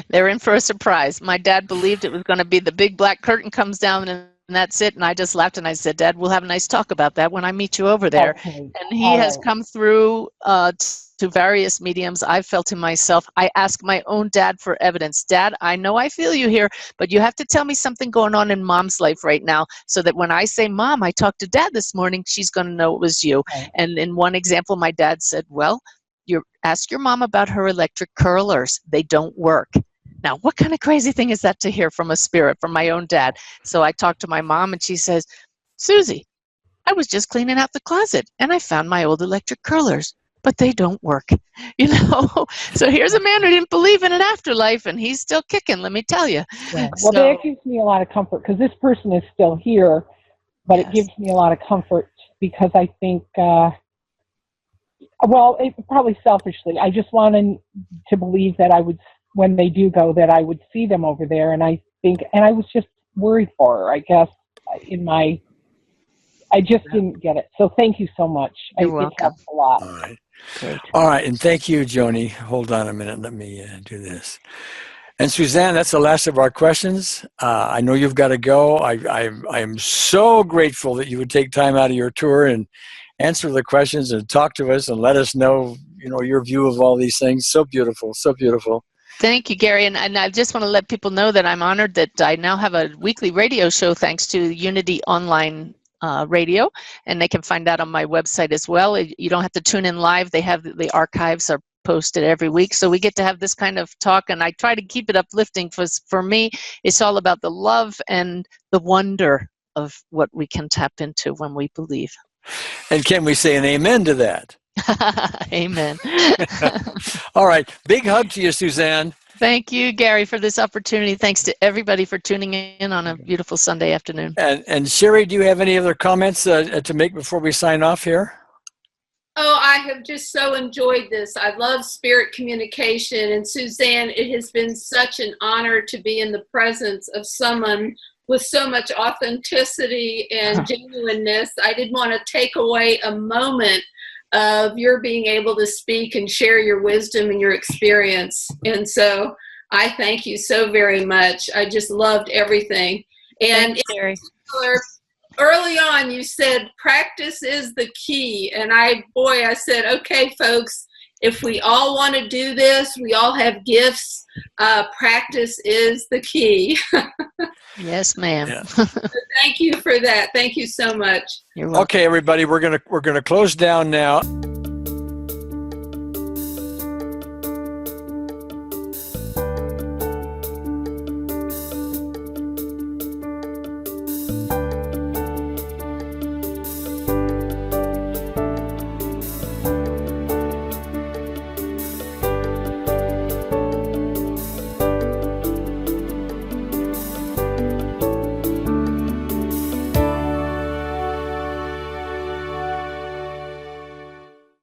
[SPEAKER 4] They're in for a surprise. My dad believed it was going to be the big black curtain comes down and that's it. And I just laughed and I said, Dad, we'll have a nice talk about that when I meet you over there.
[SPEAKER 17] Okay.
[SPEAKER 4] And he has come through to various mediums. I've felt him myself. I ask my own dad for evidence. Dad, I know I feel you here, but you have to tell me something going on in Mom's life right now so that when I say, Mom, I talked to Dad this morning, she's going to know it was you. Okay. And in one example, my dad said, well, ask your mom about her electric curlers. They don't work. Now, what kind of crazy thing is that to hear from a spirit, from my own dad? So I talked to my mom and she says, Susie, I was just cleaning out the closet and I found my old electric curlers, but they don't work. You know, so here's a man who didn't believe in an afterlife and he's still kicking, let me tell you.
[SPEAKER 17] Yeah. Well, that gives me a lot of comfort because this person is still here, but it gives me a lot of comfort because I think, probably selfishly, I just wanted to believe that I would, when they do go, that I would see them over there. And I was just worried for her, I guess, I just didn't get it. So thank you so much.
[SPEAKER 4] You're welcome.
[SPEAKER 17] It helps a lot.
[SPEAKER 1] All right.
[SPEAKER 4] Great.
[SPEAKER 1] All right. And thank you, Joni. Hold on a minute. Let me do this. And Suzanne, that's the last of our questions. I know you've got to go. I am so grateful that you would take time out of your tour and answer the questions and talk to us and let us know, your view of all these things. So beautiful. So beautiful.
[SPEAKER 4] Thank you, Gary. And I just want to let people know that I'm honored that I now have a weekly radio show thanks to Unity Online Radio, and they can find that on my website as well. You don't have to tune in live. They have the archives are posted every week, so we get to have this kind of talk, and I try to keep it uplifting. For me, it's all about the love and the wonder of what we can tap into when we believe.
[SPEAKER 1] And can we say an amen to that?
[SPEAKER 4] Amen.
[SPEAKER 1] All right. Big hug to you, Suzanne.
[SPEAKER 4] Thank you, Gary, for this opportunity. Thanks to everybody for tuning in on a beautiful Sunday afternoon.
[SPEAKER 1] And Sherry, do you have any other comments to make before we sign off here?
[SPEAKER 2] Oh, I have just so enjoyed this. I love spirit communication. And Suzanne, it has been such an honor to be in the presence of someone with so much authenticity and genuineness. I didn't want to take away a moment of your being able to speak and share your wisdom and your experience. And so I thank you so very much. I just loved everything. And
[SPEAKER 4] Thanks,
[SPEAKER 2] early on, you said practice is the key. And I said, okay, folks,
[SPEAKER 18] if we all want to do this, we all have gifts. Practice is the key.
[SPEAKER 4] Yes, ma'am.
[SPEAKER 1] Yeah.
[SPEAKER 18] Thank you for that. Thank you so much.
[SPEAKER 4] You're welcome.
[SPEAKER 1] Okay, everybody, we're gonna close down now.